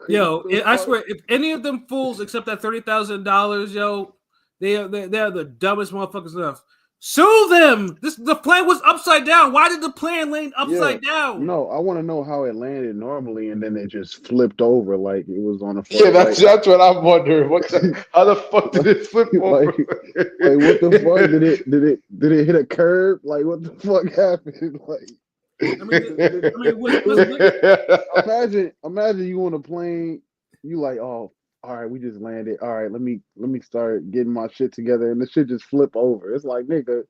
Yo, I swear, if any of them fools accept that $30,000, yo, they are the dumbest motherfuckers enough. Sue them. The plane was upside down. Why did the plane land upside down? No, I want to know how it landed normally, and then it just flipped over like it was on a. Yeah, that's what I'm wondering. How the fuck did it flip over? Like what the fuck did it hit a curb? Like what the fuck happened? Like. Imagine you on a plane, you like, oh, all right, we just landed. All right, let me start getting my shit together, and the shit just flip over. It's like nigga,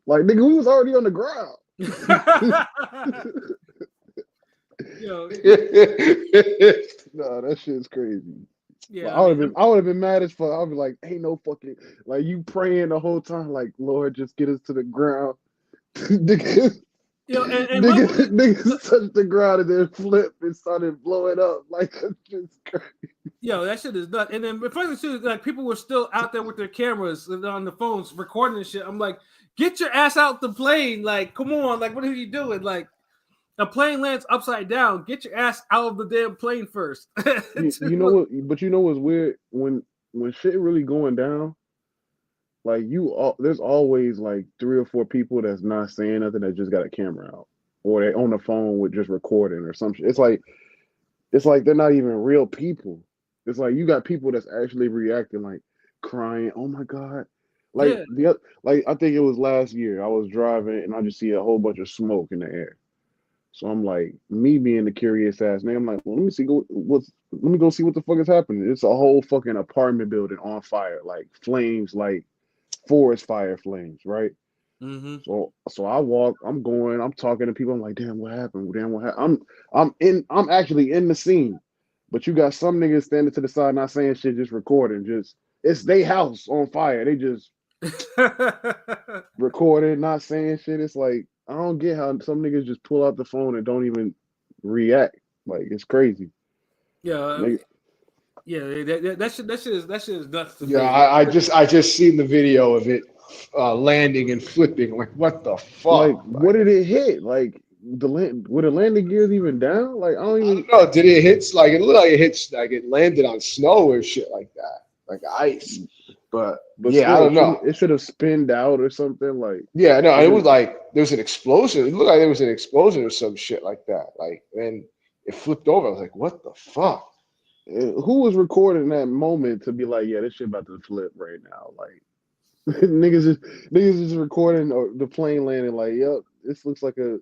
we was already on the ground. Yo. No, that shit's crazy. Yeah, I would have been mad as fuck. I'd be like, ain't no fucking like you praying the whole time, like Lord, just get us to the ground. Yo, and niggas touched the ground and then flipped and started blowing up. Like that's just crazy. Yo, that shit is nuts. And then the funny thing is, like, people were still out there with their cameras and on the phones recording and shit. I'm like, get your ass out the plane. Like, come on. Like, what are you doing? Like, a plane lands upside down. Get your ass out of the damn plane first. you know what? But you know what's weird? When shit really going down, like there's always like 3 or 4 people that's not saying nothing that just got a camera out, or they on the phone with just recording or some shit. It's like they're not even real people. It's like you got people that's actually reacting, like crying. Oh my god! Like I think it was last year. I was driving and I just see a whole bunch of smoke in the air. So I'm like, me being the curious ass nigga, I'm like, well, let me go see what the fuck is happening. It's a whole fucking apartment building on fire, like flames, like forest fire flames, right? Mm-hmm. So I walk, I'm talking to people. I'm like, damn, what happened? I'm actually in the scene, but you got some niggas standing to the side, not saying shit, just recording. It's their house on fire. They just recording, not saying shit. It's like I don't get how some niggas just pull out the phone and don't even react. Like it's crazy. Yeah. Yeah, that shit is nuts to me. Yeah, I just seen the video of it. landing and flipping. Like, what the fuck? Like, what did it hit? Like, were the landing gears even down? Like, I don't I even. don't know. Did it hit? Like, it looked like it hits. Like, it landed on snow or shit like that, like ice. But yeah, Still, I don't know. It should have spinned out or something. Like, Yeah, no, it it was just- like there was an explosion. It looked like there was an explosion or some shit like that. Like, and it flipped over. I was like, what the fuck? who was recording that moment to be like, yeah, this shit about to flip right now? Like, niggas just recording the plane landing. Like, yep, this looks like a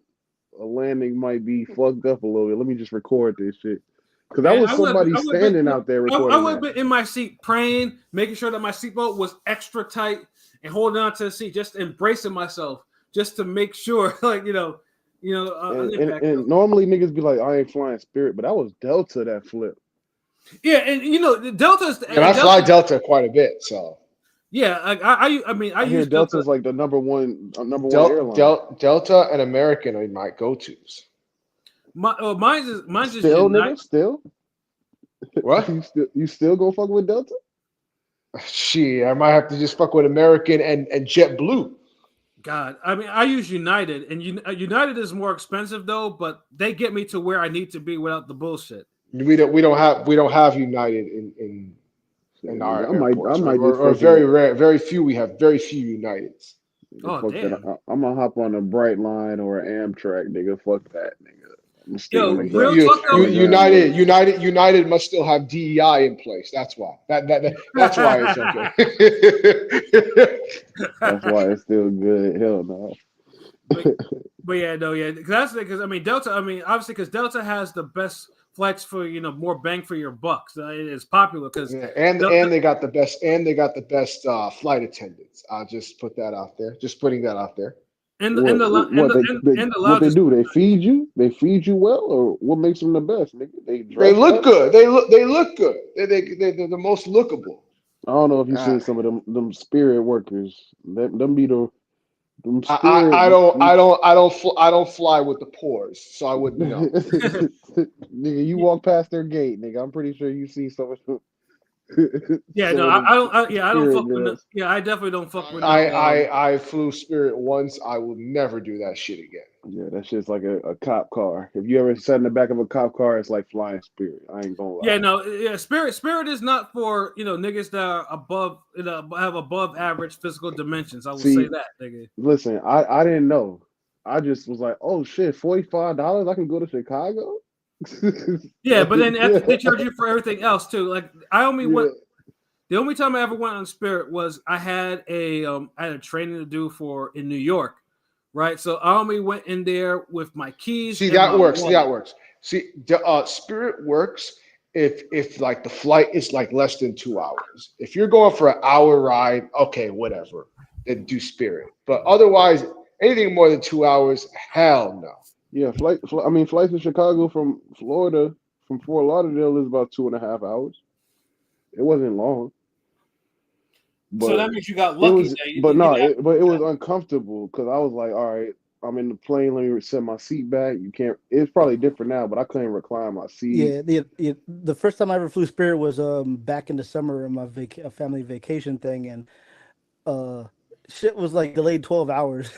landing might be fucked up a little bit. Let me just record this shit. Because that Man, was somebody standing out there I recording would have that. been in my seat praying, making sure that my seatbelt was extra tight and holding on to the seat, just embracing myself, just to make sure, like, And normally niggas be like, I ain't flying Spirit, but that was Delta that flipped. yeah, and the Delta's. And I fly Delta quite a bit, so Yeah, I hear use Delta's like the number one airline. Delta and American are my go-tos. Mine's is Still, United. nigga, still. What? You still go fuck with Delta? Shit, I might have to just fuck with American and JetBlue. God, I mean, I use United, and United is more expensive though, but they get me to where I need to be without the bullshit. We don't have United in our I might airports, just or fucking- very rare, very few. We have very few Uniteds. Oh, fuck damn. that. I'm gonna hop on a Bright Line or an Amtrak, nigga. Fuck that, nigga. I'm Yo, sticking real to talk though- United must still have DEI in place. That's why. That's why it's okay. That's why it's still good. Hell no. But yeah, no, yeah, because I mean Delta. I mean, obviously, because Delta has the best flights for more bang for your bucks. It is popular because and they got the best flight attendants. I'll just put that out there. Just putting that out there. What they do? They feed you? They feed you well, or what makes them the best, nigga? They look good. They look good. They're the most lookable. I don't know if you've seen some of them Spirit workers. Them be the them Spirit. I don't fly with the pores, so I wouldn't know. Nigga, you walk past their gate, nigga. I'm pretty sure you see some of them. Yeah, no, I don't. I don't fuck with. Yeah, I definitely don't fuck with. I flew Spirit once. I will never do that shit again. Yeah, that shit's like a cop car. If you ever sat in the back of a cop car, it's like flying Spirit. I ain't gonna lie. Yeah, no, yeah. Spirit is not for niggas that are above, have above average physical dimensions. I will say that, nigga. Listen, I didn't know. I just was like, oh shit, $45. I can go to Chicago. Yeah, but then they charge you for everything else too. Like I only went. The only time I ever went on Spirit was I had a training to do in New York, right? So I only went in there with my keys. See, that works. See, Spirit works if like the flight is like less than 2 hours. If you're going for an hour ride, okay, whatever, then do Spirit. But otherwise, anything more than 2 hours, hell no. Yeah, flights to Chicago from Florida, from Fort Lauderdale is about 2.5 hours. It wasn't long. But so that means you got lucky. It was uncomfortable because I was like, all right, I'm in the plane. Let me set my seat back. You can't. It's probably different now, but I couldn't recline my seat. Yeah. The first time I ever flew Spirit was back in the summer on my family vacation thing, and shit was like delayed 12 hours.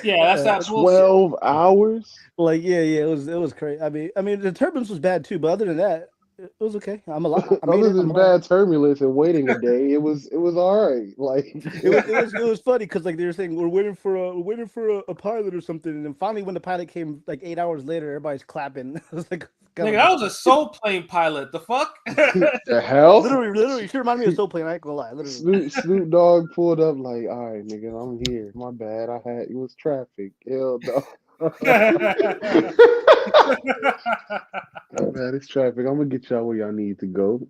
Yeah, that's 12 hours. Like it was crazy. I mean the turbulence was bad too, but other than that, it was okay. I'm alive. Other than bad turbulence and waiting a day, it was all right. Like it was funny because like they were saying we're waiting for a pilot or something, and then finally when the pilot came like 8 hours later, everybody's clapping. It was like, nigga, that was a soul plane pilot. The fuck? The hell? Literally, she reminded me of soul plane. I ain't gonna lie. Literally. Snoop Dogg pulled up like, all right, nigga, I'm here. My bad. It was traffic. Hell no. Man, it's traffic. I'm gonna get y'all where y'all need to go.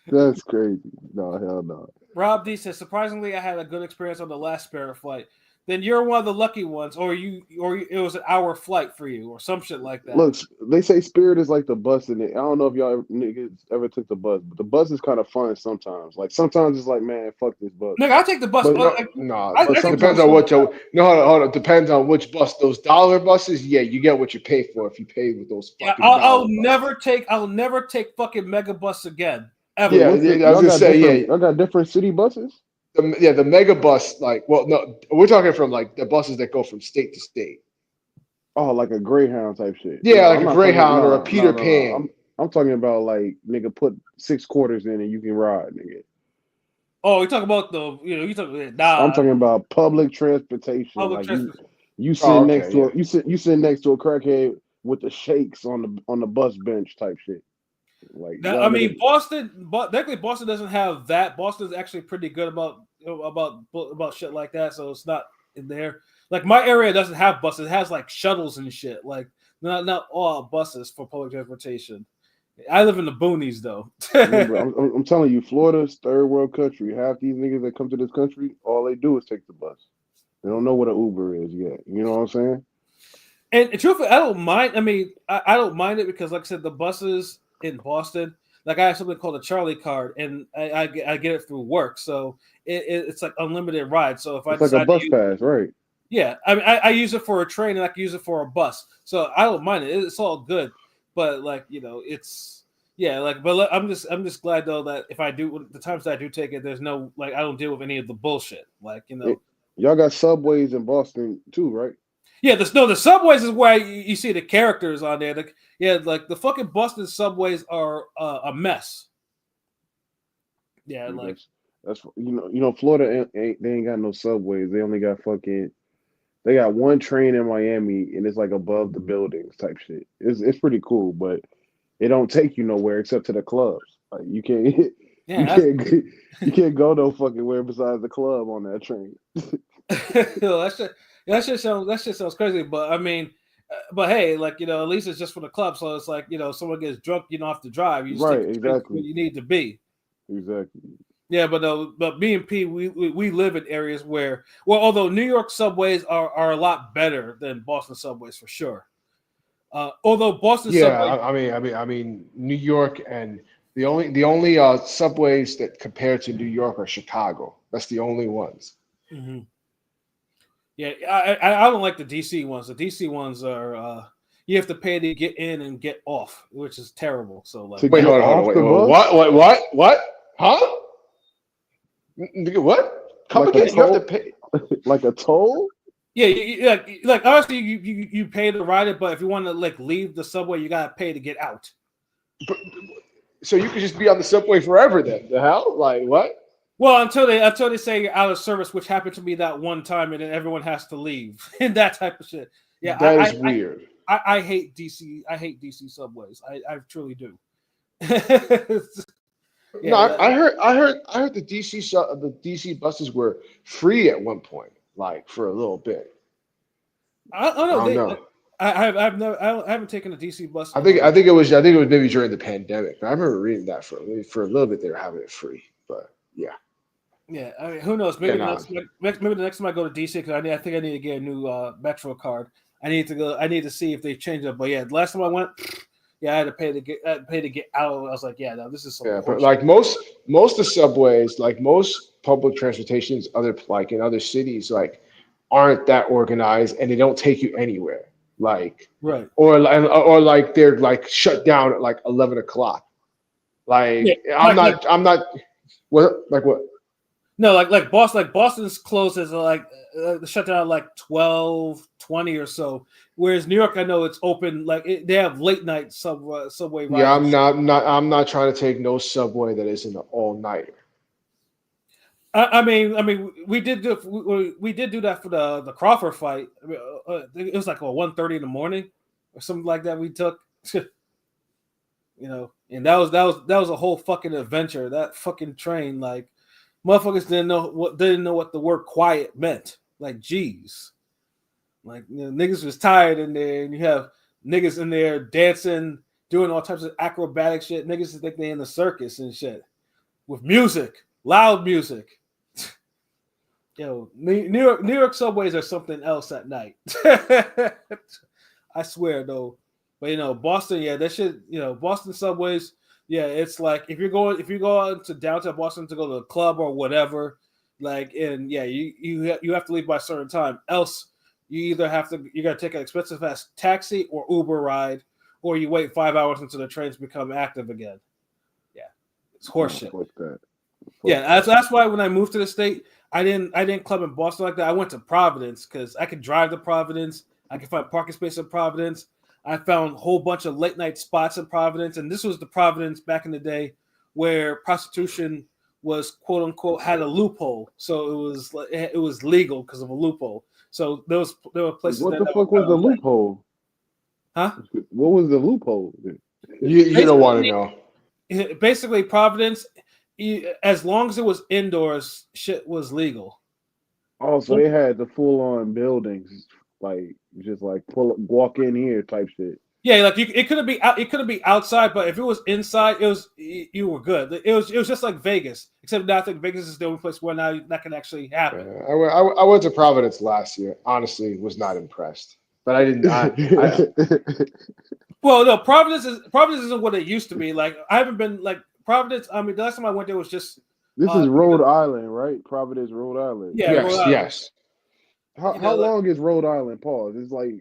That's crazy. No, hell no. Rob D says, surprisingly, I had a good experience on the last Spirit flight. Then you're one of the lucky ones, or it was an hour flight for you, or some shit like that. Look, they say Spirit is like the bus in it. I don't know if y'all niggas ever took the bus, but the bus is kind of fun sometimes. Like sometimes it's like, man, fuck this bus. Nigga, I take the bus. Depends on what hold on. Depends on which bus. Those dollar buses, yeah, you get what you pay for if you pay with those. I'll never take fucking mega bus again. Ever. Yeah, I was gonna say, I got different city buses. the mega bus, like, well, no, we're talking from like the buses that go from state to state. Oh, like a Greyhound type shit. Yeah, No, like I'm a not talking. Greyhound or a No, no, Peter no, no. Pan. I'm talking about like nigga put 6 quarters in and you can ride, nigga. Oh, you talk about you talk I'm talking about public transportation. public Like transport. you Oh, sit next okay, to yeah. a you sit next to a crackhead with the shakes on the bus bench type shit. Like I y'all mean, niggas. Boston, but technically Boston doesn't have that. Boston's actually pretty good about shit like that, so it's not in there. Like my area doesn't have buses; it has like shuttles and shit. Like not all buses for public transportation. I live in the boonies though. Remember, I'm telling you, Florida's third world country. Half these niggas that come to this country, all they do is take the bus. They don't know what an Uber is yet. You know what I'm saying? And truthfully, I don't mind. I mean, I don't mind it because, like I said, the buses in Boston, like I have something called a Charlie card, and I get it through work, so it's like unlimited ride. So if I It's like a decide to bus use, pass, right? yeah, I mean, I use it for a train and I can use it for a bus, so I don't mind it. It's all good, but like it's like, but I'm just glad though that if I do the times that I do take it, there's no like I don't deal with any of the bullshit, like It- y'all got subways in Boston too, right? Yeah, the subways is where you see the characters on there. Like the fucking Boston subways are a mess. Yeah, Dude, like that's Florida they ain't got no subways. They only got they got one train in Miami and it's like above the buildings type shit. It's pretty cool, but it don't take you nowhere except to the clubs. Like you can't you yeah, can't you can't go no fucking where besides the club on that train. that shit sounds crazy. But I mean, but hey, like at least it's just for the club. So it's like someone gets drunk, you don't have to drive. You just take Right, the train where exactly. you need to be. Exactly. Yeah, but me and P, we live in areas where although New York subways are a lot better than Boston subways for sure. Although Boston Yeah, subway, I mean, New York, and the only subways that compare to New York are Chicago. That's the only ones. mhm. Yeah, I don't like the DC ones. The DC ones are you have to pay to get in and get off, which is terrible. So like, To Wait, get hold on, off wait, the wait, bus, what? Huh? Nigga, what? Come like a again? You have to toll, pay. like a toll. yeah, like honestly, you pay to ride it, but if you want to like leave the subway, you gotta pay to get out. So you could just be on the subway forever then. The hell? Like what? Well, until they say you're out of service, which happened to me that one time, and then everyone has to leave and that type of shit. Yeah, That is weird. I hate DC. I hate DC subways. I truly do. No, Yeah, I heard the the DC buses were free at one point, like for a little bit. I don't I know. don't know. I haven't taken a DC bus. I think it was maybe during the pandemic. I remember reading that for a little bit they were having it free, but yeah. Yeah, I mean, who knows? Yeah, Maybe nah. maybe the next time I go to DC because I think I need to get a new Metro card. I need to go. I need to see if they changed it. But yeah, the last time I went, yeah, I had to pay to get out. I was like, yeah, no, this is some Yeah, but bullshit. like most of subways, like most public transportations, like in other cities, like aren't that organized and they don't take you anywhere. Like Right. or like they're like shut down at like 11 o'clock. Yeah, Like like I'm not what? no, like Boston's closes like shut down at like 12:20 or so. Whereas New York, I know it's open. Like they have late night subway rides. Yeah, and shit. I'm not trying to take no subway that isn't an all nighter. I mean, we did do that for the Crawford fight. I mean, it was like 1:30 in the morning or something like that. We took, and that was a whole fucking adventure. That fucking train, like, motherfuckers didn't know what the word quiet meant. Like, geez, like niggas was tired in there, and you have niggas in there dancing, doing all types of acrobatic shit. Niggas think they in the circus and shit with music, loud music. New York subways are something else at night. I swear though. But Boston, yeah, that shit, Boston subways, yeah, it's like if you go out to downtown Boston to go to a club or whatever, like, and yeah, you have to leave by a certain time. Else you gotta take an expensive ass taxi or Uber ride, or you wait 5 hours until the trains become active again. Yeah. It's horseshit. Fuck that. Yeah, that's why when I moved to the state, I didn't club in Boston like that. I went to Providence because I could drive to Providence. I could find parking space in Providence. I found a whole bunch of late night spots in Providence, and this was the Providence back in the day where prostitution was quote unquote had a loophole, so it was legal because of a loophole. So there were places. What the fuck was the loophole? Huh? What was the loophole? You don't want to know. Basically, Providence, as long as it was indoors, shit was legal. Oh, so they had the full on buildings, like just like walk in here type shit. Yeah, like it couldn't be outside, but if it was inside, you were good. It was just like Vegas, except now I think Vegas is the only place where now that can actually happen. I went to Providence last year. Honestly, was not impressed, but I didn't. Well, no, Providence isn't what it used to be. Like I haven't been like Providence. I mean, the last time I went there was just. This is Rhode Island, right? Providence, Rhode Island. Yeah, yes, Rhode Island. yes. How long is Rhode Island? Pause. It's like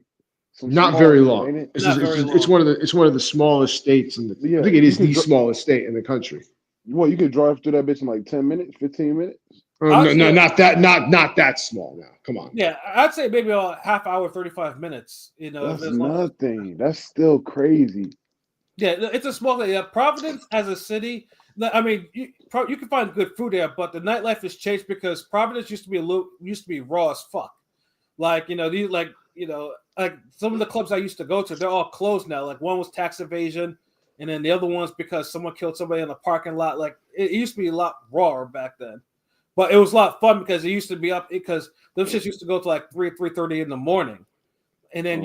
not very long. Ain't it? It's one of the smallest states in the. Yeah, I think it is the smallest state in the country. What, you could drive through that bitch in like 10 minutes, 15 minutes? No, not that small now. Come on. Yeah, I'd say maybe a half hour, 35 minutes. You know, That's nothing. That's still crazy. Yeah, it's a small thing. Yeah, Providence as a city. I mean, you can find good food there, but the nightlife has changed because Providence used to be raw as fuck. Like like some of the clubs I used to go to, they're all closed now. Like one was tax evasion, and then the other one's because someone killed somebody in the parking lot. Like it used to be a lot rawer back then, but it was a lot of fun because it used to be up because those shits used to go to like 3:30 in the morning, and then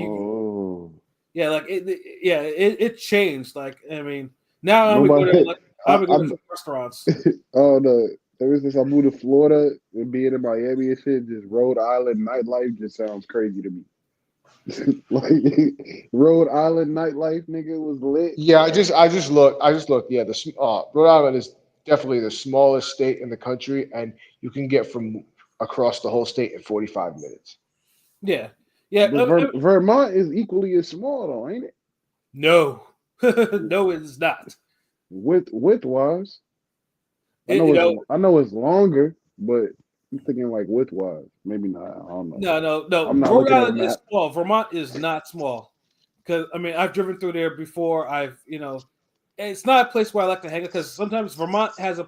it changed. Like I mean, now I'm going to restaurants. Oh no. Ever since I moved to Florida and being in Miami and shit, just Rhode Island nightlife just sounds crazy to me. Like Rhode Island nightlife, nigga, was lit. Yeah, I just looked. Yeah, Rhode Island is definitely the smallest state in the country, and you can get from across the whole state in 45 minutes. Yeah. But Vermont is equally as small, though, ain't it? No, no, it is not. Width-wise, I know it's longer, but I'm thinking like width-wise, maybe not. I don't know. No. Rhode Island is small. Vermont is not small. Because I mean, I've driven through there before. It's not a place where I like to hang out because sometimes Vermont has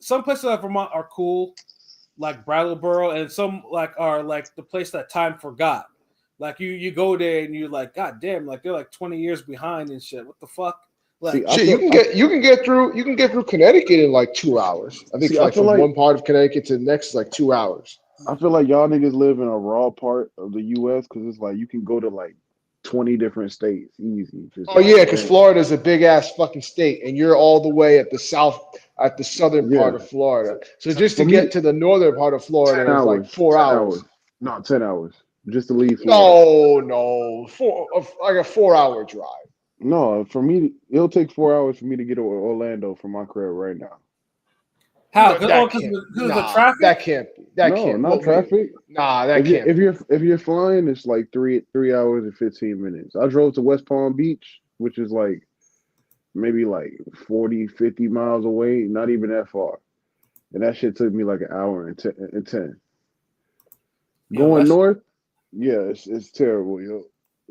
some places like Vermont are cool, like Brattleboro, and some are like the place that time forgot. Like you go there and you're like, God damn, like they're like 20 years behind and shit. What the fuck? Like, you can get through Connecticut in like 2 hours. I think from one part of Connecticut to the next is like 2 hours. I feel like y'all niggas live in a raw part of the U.S. because it's like you can go to like 20 different states easy. Because Florida is a big ass fucking state, and you're all the way at the southern part of Florida. So just to get to the northern part of Florida is like 4 hours. No, 10 hours just to leave Florida. No, like a 4 hour drive. No, for me, it'll take 4 hours for me to get to Orlando from my crib right now. How? Because of the traffic? That can't be. Not traffic. Nah, that can't. If you're flying, it's like three hours and 15 minutes. I drove to West Palm Beach, which is like maybe like 40, 50 miles away, not even that far. And that shit took me like an hour and 10. Going north, it's terrible, yo.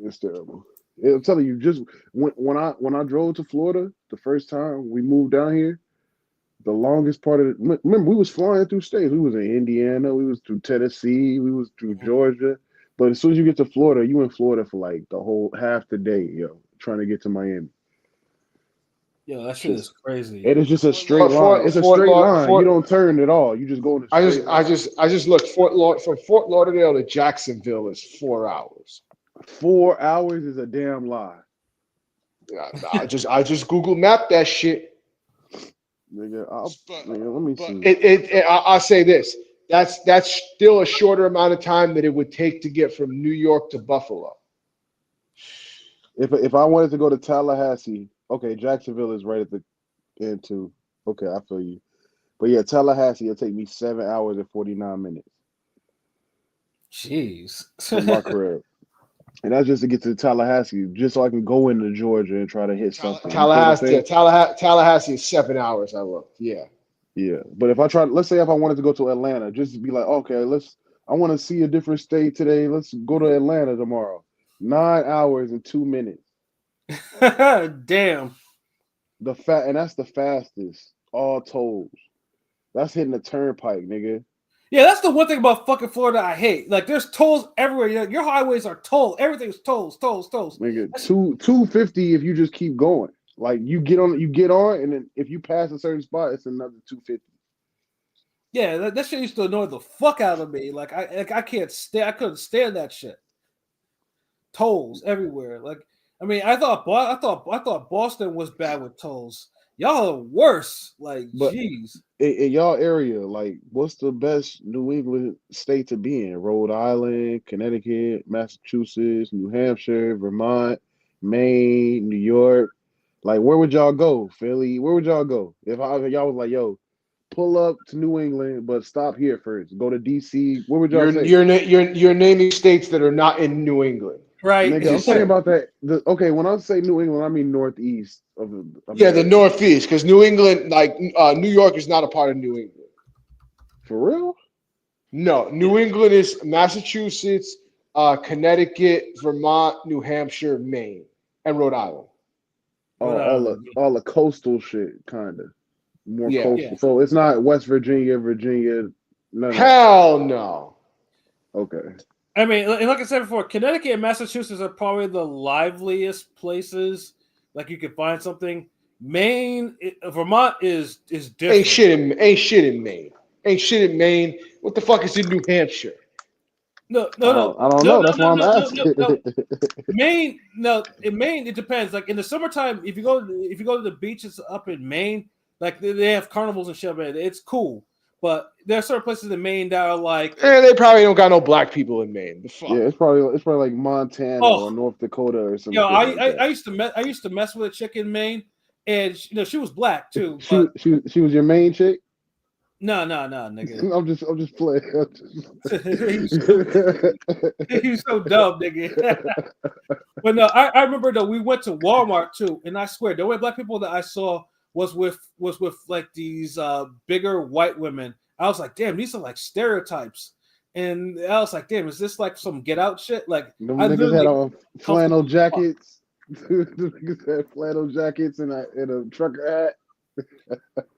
It's terrible. I'm telling you, just when I drove to Florida the first time we moved down here, the longest part of it. Remember, we was flying through states. We was in Indiana, we was through Tennessee, we was through Georgia. But as soon as you get to Florida, you in Florida for like the whole half the day, yo, trying to get to Miami. Yo, that shit is crazy. It is just a straight line. It's a straight line. You don't turn at all. You just go in a straight line. I just looked. From Fort Lauderdale to Jacksonville is 4 hours. 4 hours is a damn lie. I just Google mapped that shit. Nigga, let me see. I'll say this. That's still a shorter amount of time that it would take to get from New York to Buffalo. If I wanted to go to Tallahassee, okay, Jacksonville is right at the end too. Okay, I feel you. But yeah, Tallahassee, it'll take me 7 hours and 49 minutes. Jeez. From my crib. And that's just to get to Tallahassee, just so I can go into Georgia and try to hit something. Tallahassee is 7 hours. I looked. Yeah. Yeah, but if I try, let's say if I wanted to go to Atlanta, just to be like, okay, I want to see a different state today. Let's go to Atlanta tomorrow. 9 hours and 2 minutes. Damn. And that's the fastest. All tolls. That's hitting the turnpike, nigga. Yeah, that's the one thing about fucking Florida I hate. Like, there's tolls everywhere. Your highways are tolled. Everything's tolls. Nigga, 250 if you just keep going. Like you get on, and then if you pass a certain spot, it's another 250. Yeah, that shit used to annoy the fuck out of me. Like I can't stand. I couldn't stand that shit. Tolls everywhere. Like, I mean, I thought Boston was bad with tolls. Y'all are worse. Like, But jeez. in y'all area, like, what's the best New England state to be in? Rhode Island, Connecticut, Massachusetts, New Hampshire, Vermont, Maine, New York. Like, where would y'all go? Philly? Where would y'all go? If y'all was like, yo, pull up to New England, but stop here first. Go to DC. Where would y'all say? You're naming states that are not in New England. Right. Nigga, I'm talking about that. Okay, when I say New England, I mean northeast of Yeah, the America. Northeast, because New England, like New York, is not a part of New England. For real? No, New England is Massachusetts, Connecticut, Vermont, New Hampshire, Maine, and Rhode Island. All the coastal shit, kind of more Yeah. coastal. Yeah. So it's not West Virginia, none of that. Hell no. Okay. I mean, like I said before, Connecticut and Massachusetts are probably the liveliest places. Like, you could find something. Maine, Vermont is different. Ain't shit in Maine. Ain't shit in Maine. What the fuck is in New Hampshire? No. I don't know. That's why I'm asking. Maine, no. In Maine, it depends. Like, in the summertime, if you go to the beaches up in Maine, like they have carnivals and shit, man, it's cool. But there are certain places in Maine that are like, They probably don't got no black people in Maine. The fuck? Yeah, it's probably like Montana or North Dakota or something. I used to mess with a chick in Maine, and she was black too. But she was your main chick. No, nigga. I'm just playing. He's so dumb, nigga. But no, I remember though, we went to Walmart too, and I swear the only black people that I saw was with like these bigger white women. I was like, damn, these are like stereotypes. And I was like, damn, is this like some Get Out shit? Like, Them I niggas had on flannel comfortable jackets. Them niggas had flannel jackets and a trucker hat.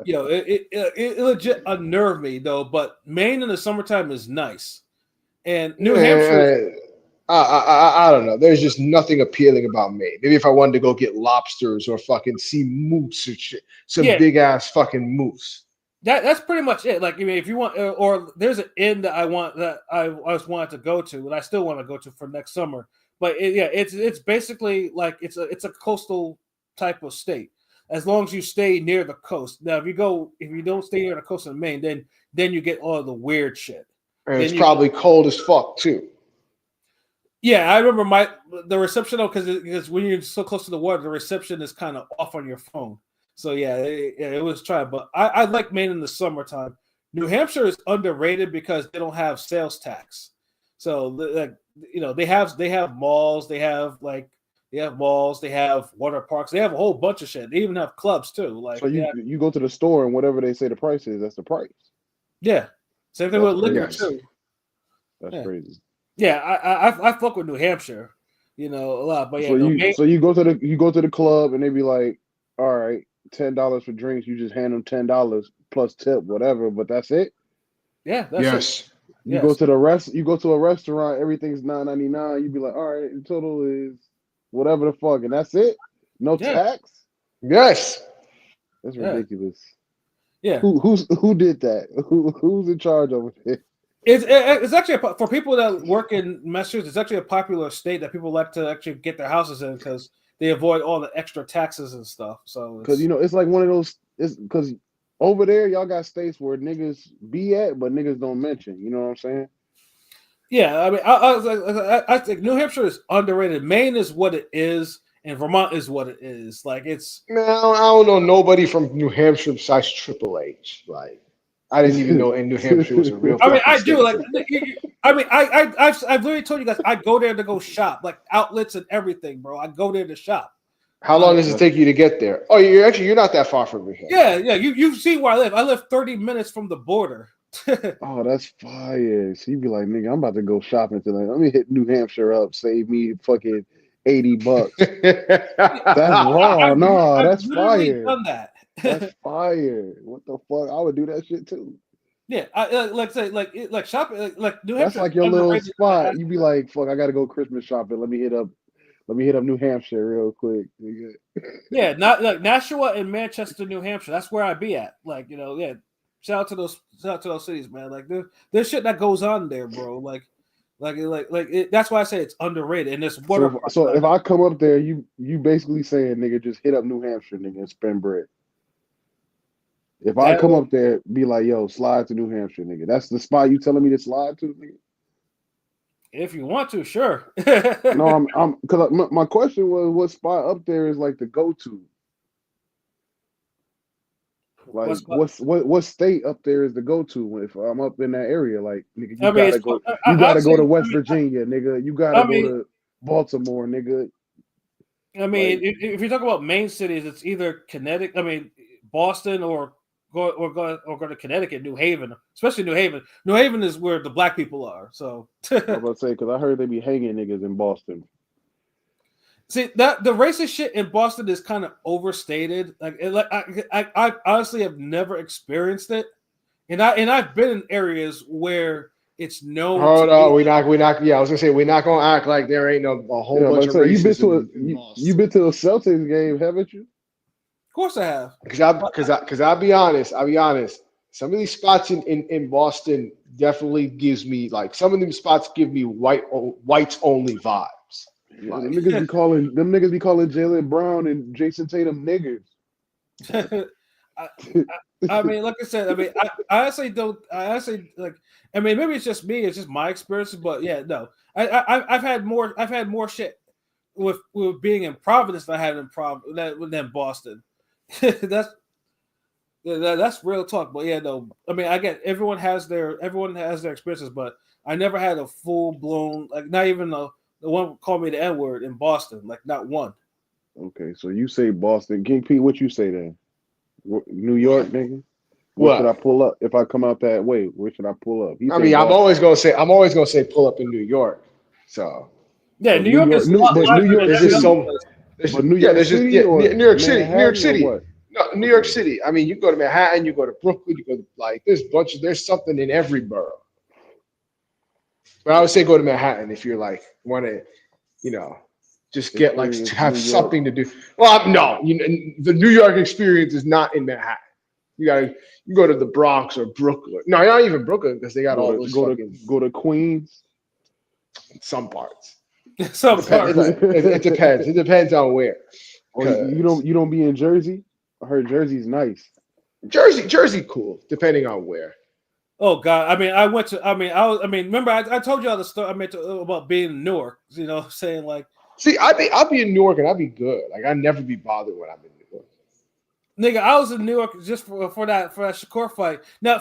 Yo, it legit unnerved me though. But Maine in the summertime is nice, and New Hampshire. I don't know. There's just nothing appealing about Maine. Maybe if I wanted to go get lobsters or fucking see moose or shit, some big ass fucking moose. That's pretty much it. Like, I mean, if you want, or there's an inn that I was wanted to go to, and I still want to go to for next summer. But it's basically like it's a coastal type of state. As long as you stay near the coast. Now, if you don't stay near the coast of Maine, then you get all the weird shit. And it's probably cold as fuck too. Yeah, I remember the reception though, because when you're so close to the water, the reception is kind of off on your phone. So yeah, it was trying. But I like Maine in the summertime. New Hampshire is underrated because they don't have sales tax. So they have malls, they have malls, they have water parks, they have a whole bunch of shit. They even have clubs too. Like, so you go to the store and whatever they say the price is, that's the price. Yeah, same thing with liquor too. That's crazy. Yeah, I fuck with New Hampshire, a lot. But yeah, so you go to the club and they be like, all right, $10 for drinks. You just hand them $10 plus tip, whatever. But that's it. Yeah, that's it. You go to a restaurant, everything's $9.99. You be like, all right, the total is whatever the fuck, and that's it. No tax. Yes, that's ridiculous. Yeah, who did that? Who's in charge over there? It's actually for people that work in Massachusetts. It's actually a popular state that people like to actually get their houses in because they avoid all the extra taxes and stuff. So because it's like one of those. It's because over there y'all got states where niggas be at, but niggas don't mention. You know what I'm saying? Yeah, I mean, I think New Hampshire is underrated. Maine is what it is, and Vermont is what it is. Like, it's. Man, I don't know nobody from New Hampshire besides Triple H. Like, I didn't even know in New Hampshire was a real. I mean, I do. Like, I mean, I've literally told you guys I go there to go shop, like outlets and everything, bro. I go there to shop. How long does it take you to get there? Oh, you're not that far from me. Yeah. You've seen where I live. I live 30 minutes from the border. Oh, that's fire. So you be like, nigga, I'm about to go shopping tonight. Let me hit New Hampshire up, save me fucking $80. That's raw. No, I've that's literally fire. done that. That's fire. What the fuck? I would do that shit too. Yeah, like shopping, like New That's Hampshire is like your little underrated. spot. You be like, fuck, I gotta go Christmas shopping. Let me hit up New Hampshire real quick. Nigga. Yeah, not like Nashua and Manchester, New Hampshire. That's where I'd be at. Like, yeah. Shout out to those cities, man. Like there's shit that goes on there, bro. That's why I say it's underrated. And this water. So if I come up there, you basically saying, nigga, just hit up New Hampshire, nigga, and spend bread. If I come up there, be like, yo, slide to New Hampshire, nigga. That's the spot you telling me to slide to, nigga? If you want to, sure. No, I'm because my question was, what spot up there is like the go-to? Like, what state up there is the go-to if I'm up in that area? Like, nigga, you gotta go to West Virginia, nigga. You gotta go to Baltimore, nigga. I mean, if you talk about main cities, it's either Connecticut. I mean, Boston or go to Connecticut, New Haven, especially New Haven. New Haven is where the black people are. So I was about to say, because I heard they be hanging niggas in Boston. See that the racist shit in Boston is kind of overstated. I honestly have never experienced it, and I've been in areas where it's known. Hold on, we're not. Yeah, I was gonna say we're not gonna act like there ain't a whole bunch of racism. You've been to a Celtics game, haven't you? Of course I have. Because I'll be honest. Some of these spots in Boston definitely gives me like some of them spots give me whites only vibes. Yeah, them niggas be calling Jaylen Brown and Jason Tatum niggers. I mean, like I said, I honestly don't. I honestly like. I mean, maybe it's just me. It's just my experience. But yeah, no. I've had more shit with being in Providence than I had than Boston. that's real talk. But yeah, no. I mean, I get everyone has their experiences, but I never had a full blown like not even the one called me the N-word in Boston, like not one. Okay, so you say Boston. King P, what you say then? New York, nigga? Where should I pull up? If I come out that way, where should I pull up? I'm always gonna say pull up in New York. So yeah, New York is New York there's just so but New York City or New York City. No, New York Okay. City. I mean, you go to Manhattan, you go to Brooklyn, you go to like there's something in every borough. But I would say go to Manhattan if you're like want to, just get like to have something to do. Well, no, the New York experience is not in Manhattan. You go to the Bronx or Brooklyn. No, not even Brooklyn because they got all those go to Queens. Some parts. Some parts. It depends. It depends on where. Or you don't be in Jersey. I heard Jersey's nice. Jersey, cool. Depending on where. Oh God! I mean, remember I told y'all the story. I meant about being in Newark. Saying like, see, I'll be in Newark and I'll be good. Like I never be bothered when I'm in New York. Nigga, I was in New York just for that Shakur fight. Now,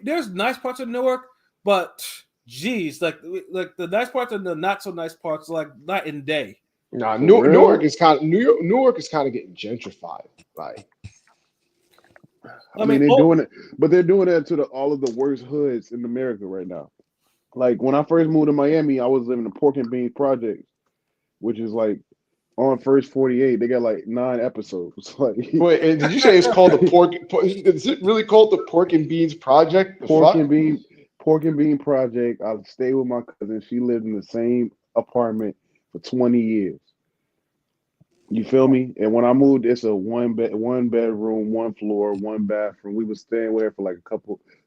there's nice parts of Newark, but geez, like the nice parts and the not so nice parts, like night and day. Nah, Newark is kind of getting gentrified. Like, I mean, they're doing it, but they're doing that to all of the worst hoods in America right now. Like when I first moved to Miami, I was living in the Pork and Beans Project, which is like on First 48. They got like 9 episodes. Like, wait, did you say it's called the Pork? Is it really called the Pork and Beans Project? Pork and Bean Project. I stayed with my cousin. She lived in the same apartment for 20 years. You feel me? And when I moved, it's a one bedroom, 1 floor, 1 bathroom. We was staying with her for like a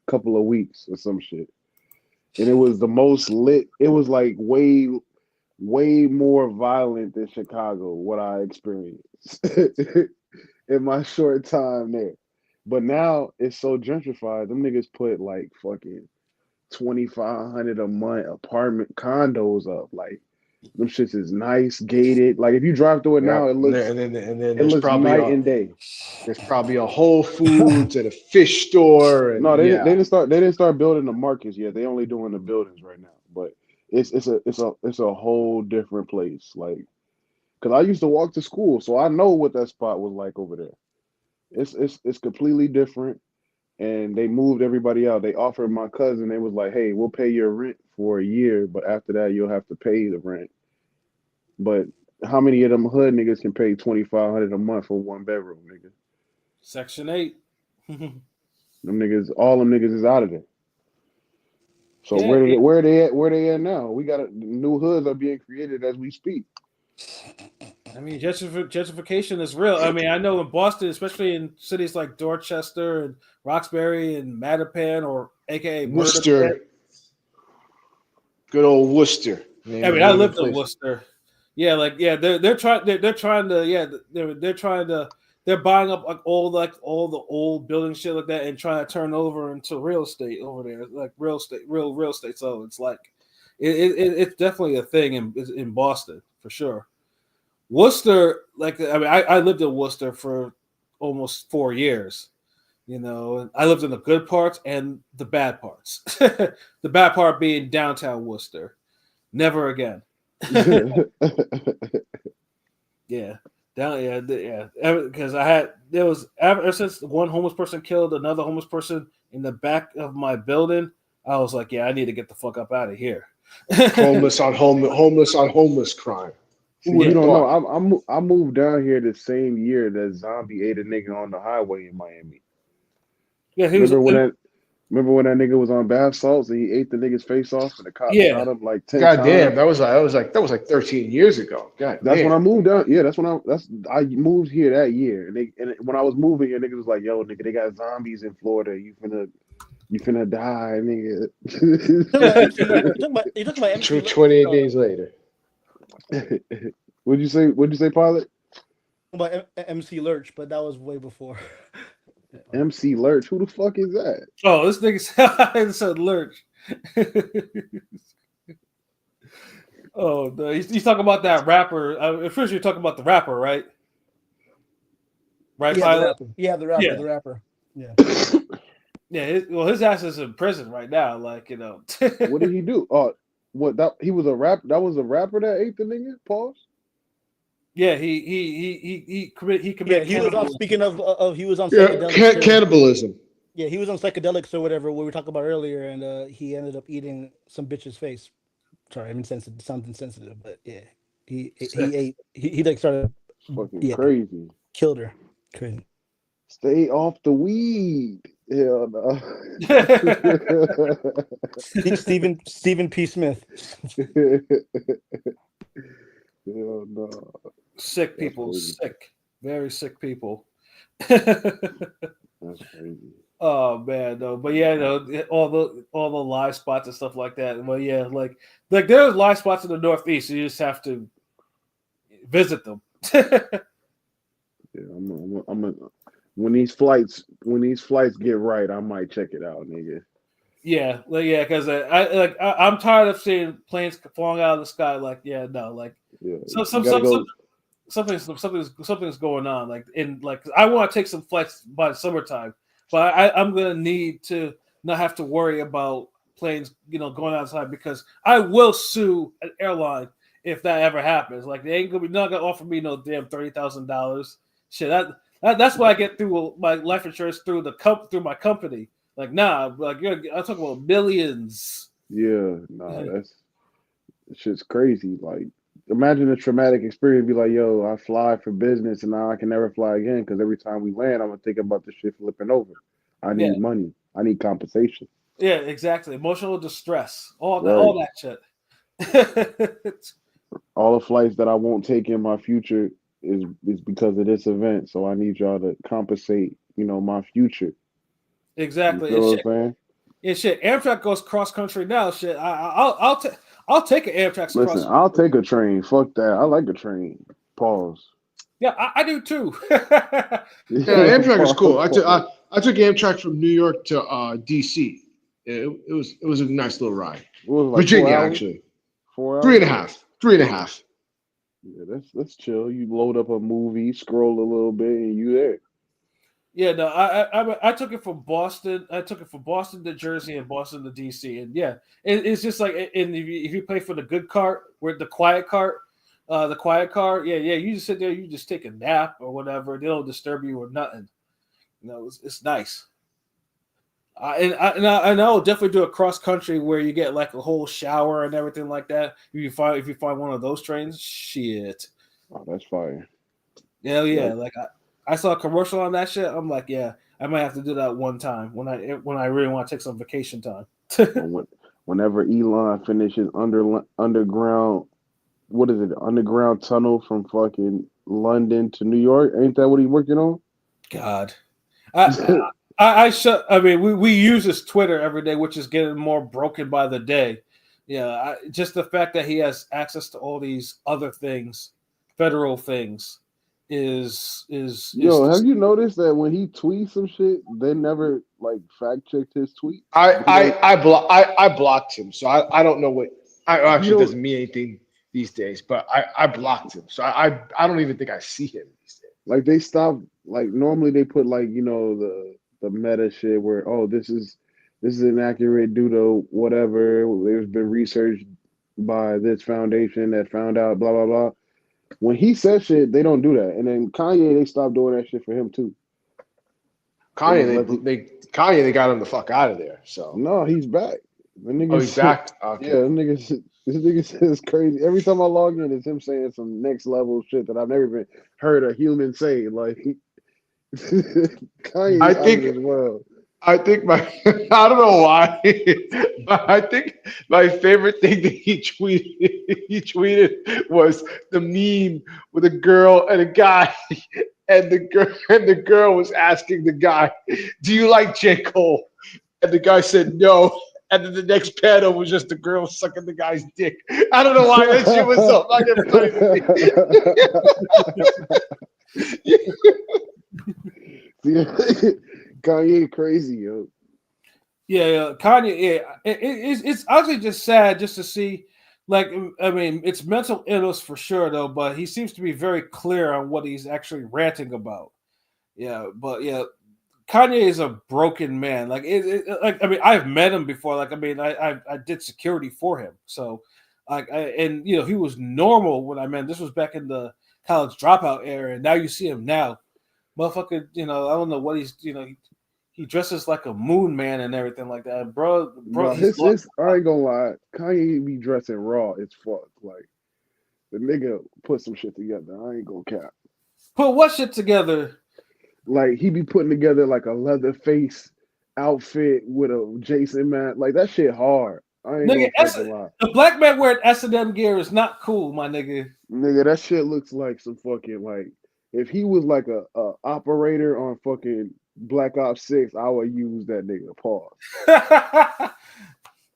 couple of weeks or some shit. And it was the most lit. It was like way more violent than Chicago, what I experienced in my short time there. But now it's so gentrified. Them niggas put like fucking $2,500 a month apartment condos up. Like them shits is nice, gated. Like if you drive through it now, it looks and then it looks probably night and day. There's probably a Whole Foods and a fish store. And, no, they didn't start building the markets yet. They only doing the buildings right now. But it's a whole different place. Like because I used to walk to school, so I know what that spot was like over there. It's completely different, and they moved everybody out. They offered my cousin. They was like, "Hey, we'll pay your rent for a year, but after that, you'll have to pay the rent." But how many of them hood niggas can pay 2,500 a month for one bedroom, nigga? Section 8. Them niggas, all them niggas is out of there. So Yeah, where they at? Where they at now? We got new hoods are being created as we speak. I mean, gentrification is real. I mean, I know in Boston, especially in cities like Dorchester and Roxbury and Mattapan, or AKA Murderpan. Worcester, good old Worcester. I mean, I lived in Worcester. Yeah, they're trying to they're buying up like all the old building shit like that and trying to turn over into real estate over there, like real estate. So it's like it's definitely a thing in Boston for sure. Worcester, like I mean, I lived in Worcester for almost 4 years. You know, I lived in the good parts and the bad parts. The bad part being downtown Worcester. Never again. Yeah, because there was ever since one homeless person killed another homeless person in the back of my building. I was like, yeah, I need to get the fuck up out of here. Homeless on homeless crime. You don't know. I moved down here the same year that zombie ate a nigga on the highway in Miami. Yeah, remember when that nigga was on bath salts and he ate the nigga's face off and the cops shot him like 10 God times? damn, that was like 13 years ago. God That's damn. when I moved down. Yeah, I moved here that year. And when I was moving here, niggas was like, "Yo, nigga, they got zombies in Florida. You finna die, nigga." You're talking about MC 28 days later. What'd you say, Pilot? About MC Lurch, but that was way before. MC Lurch, who the fuck is that? Oh, this nigga said Lurch. Oh no, he's talking about that rapper. I'm pretty sure you're talking about the rapper, right? Right, Pilot? The rapper. Yeah. Yeah, his ass is in prison right now. Like, you know. What did he do? He was a rap. That was a rapper that ate the nigga. Pause. Yeah, he committed. Yeah, he was on. Speaking of he was on psychedelics. Cannibalism. Yeah, he was on psychedelics or whatever we were talking about earlier, and he ended up eating some bitch's face. Sorry, I mean something sensitive, but yeah, he like started. Fucking crazy. Killed her. Crazy. Stay off the weed. Hell no. Stephen P. Smith. Hell no. Sick people, sick, very sick people. That's crazy. Oh man, no, but yeah, no, all the live spots and stuff like that. Well, yeah, like there's live spots in the Northeast. So you just have to visit them. Yeah, when these flights get right, I might check it out, nigga. Yeah, because I'm tired of seeing planes falling out of the sky. Like, yeah, no, like, yeah, something's going on. Like, I want to take some flights by the summertime, but I'm gonna need to not have to worry about planes, going outside, because I will sue an airline if that ever happens. Like, they ain't not gonna offer me no damn $30,000. Shit, that's why I get through my life insurance through my company. Like, nah, like I'm talking about millions. Yeah, nah, that's shit's crazy. Like, imagine a traumatic experience. Be like, yo, I fly for business and now I can never fly again because every time we land, I'm gonna think about this shit flipping over. I need money. I need compensation. Yeah, exactly. Emotional distress. All that shit. All the flights that I won't take in my future is because of this event. So I need y'all to compensate, my future. Exactly. You know what I'm saying? Yeah, shit. Amtrak goes cross country now. Shit. I'll take an Amtrak. Listen, I'll take a train. Fuck that. I like a train. Pause. Yeah, I do too. Yeah, Amtrak is cool. I took Amtrak from New York to DC. It was a nice little ride. Like Virginia, actually. 4 hours? 3.5. 3.5. Yeah, that's chill. You load up a movie, scroll a little bit, and you there. Yeah, no, I took it from Boston. I took it from Boston to Jersey and Boston to DC, and yeah, it's just like if you pay for the good cart, where the quiet cart, The quiet car, yeah. You just sit there, you just take a nap or whatever. They don't disturb you or nothing. It's nice. And I will definitely do a cross country where you get like a whole shower and everything like that. If you find one of those trains, shit. Oh, that's fire. Hell yeah! Like I saw a commercial on that shit. I'm like, yeah, I might have to do that one time when I really want to take some vacation time. Whenever Elon finishes underground, what is it? Underground tunnel from fucking London to New York. Ain't that what he's working on? God, I mean, we use his Twitter every day, which is getting more broken by the day. Yeah, just the fact that he has access to all these other things, federal things, is Have you noticed that when he tweets some shit, they never like fact checked his tweet? I blocked him, so I don't know what. I actually doesn't mean anything these days, but I blocked him, so I don't even think I see him these days. Like they stopped. Like normally they put like the meta shit where this is inaccurate due to whatever. There's been research by this foundation that found out blah blah blah. When he says shit, they don't do that. And then Kanye, they stopped doing that shit for him too. Kanye, they got him the fuck out of there. So no, he's back. He's back. Okay. Yeah, this nigga says crazy. Every time I log in, it's him saying some next level shit that I've never even heard a human say. Like Kanye, I think as well. I think I don't know why, but I think my favorite thing that he tweeted was the meme with a girl and a guy, and the girl was asking the guy, "Do you like J. Cole?" And the guy said no. And then the next panel was just the girl sucking the guy's dick. I don't know why that shit was so fucking funny. Kanye crazy, yo. Yeah, Kanye. Yeah, it's actually just sad just to see. Like, I mean, it's mental illness for sure, though. But he seems to be very clear on what he's actually ranting about. Yeah, but yeah, Kanye is a broken man. Like, like I mean, I've met him before. Like, I mean, I did security for him, so like, he was normal when I met him. This was back in the college dropout era, and now you see him now, motherfucker. I don't know what he's. He dresses like a moon man and everything like that, bro. No, I ain't gonna lie, Kanye be dressing raw as fuck. Like the nigga put some shit together. I ain't gonna cap. Put what shit together? Like he be putting together like a leather face outfit with a Jason man. Like that shit hard. I ain't gonna fucking lie. A black man wearing S&M gear is not cool, my nigga. Nigga, that shit looks like some fucking like if he was like a operator on fucking Black Ops 6, I would use that nigga. Pause.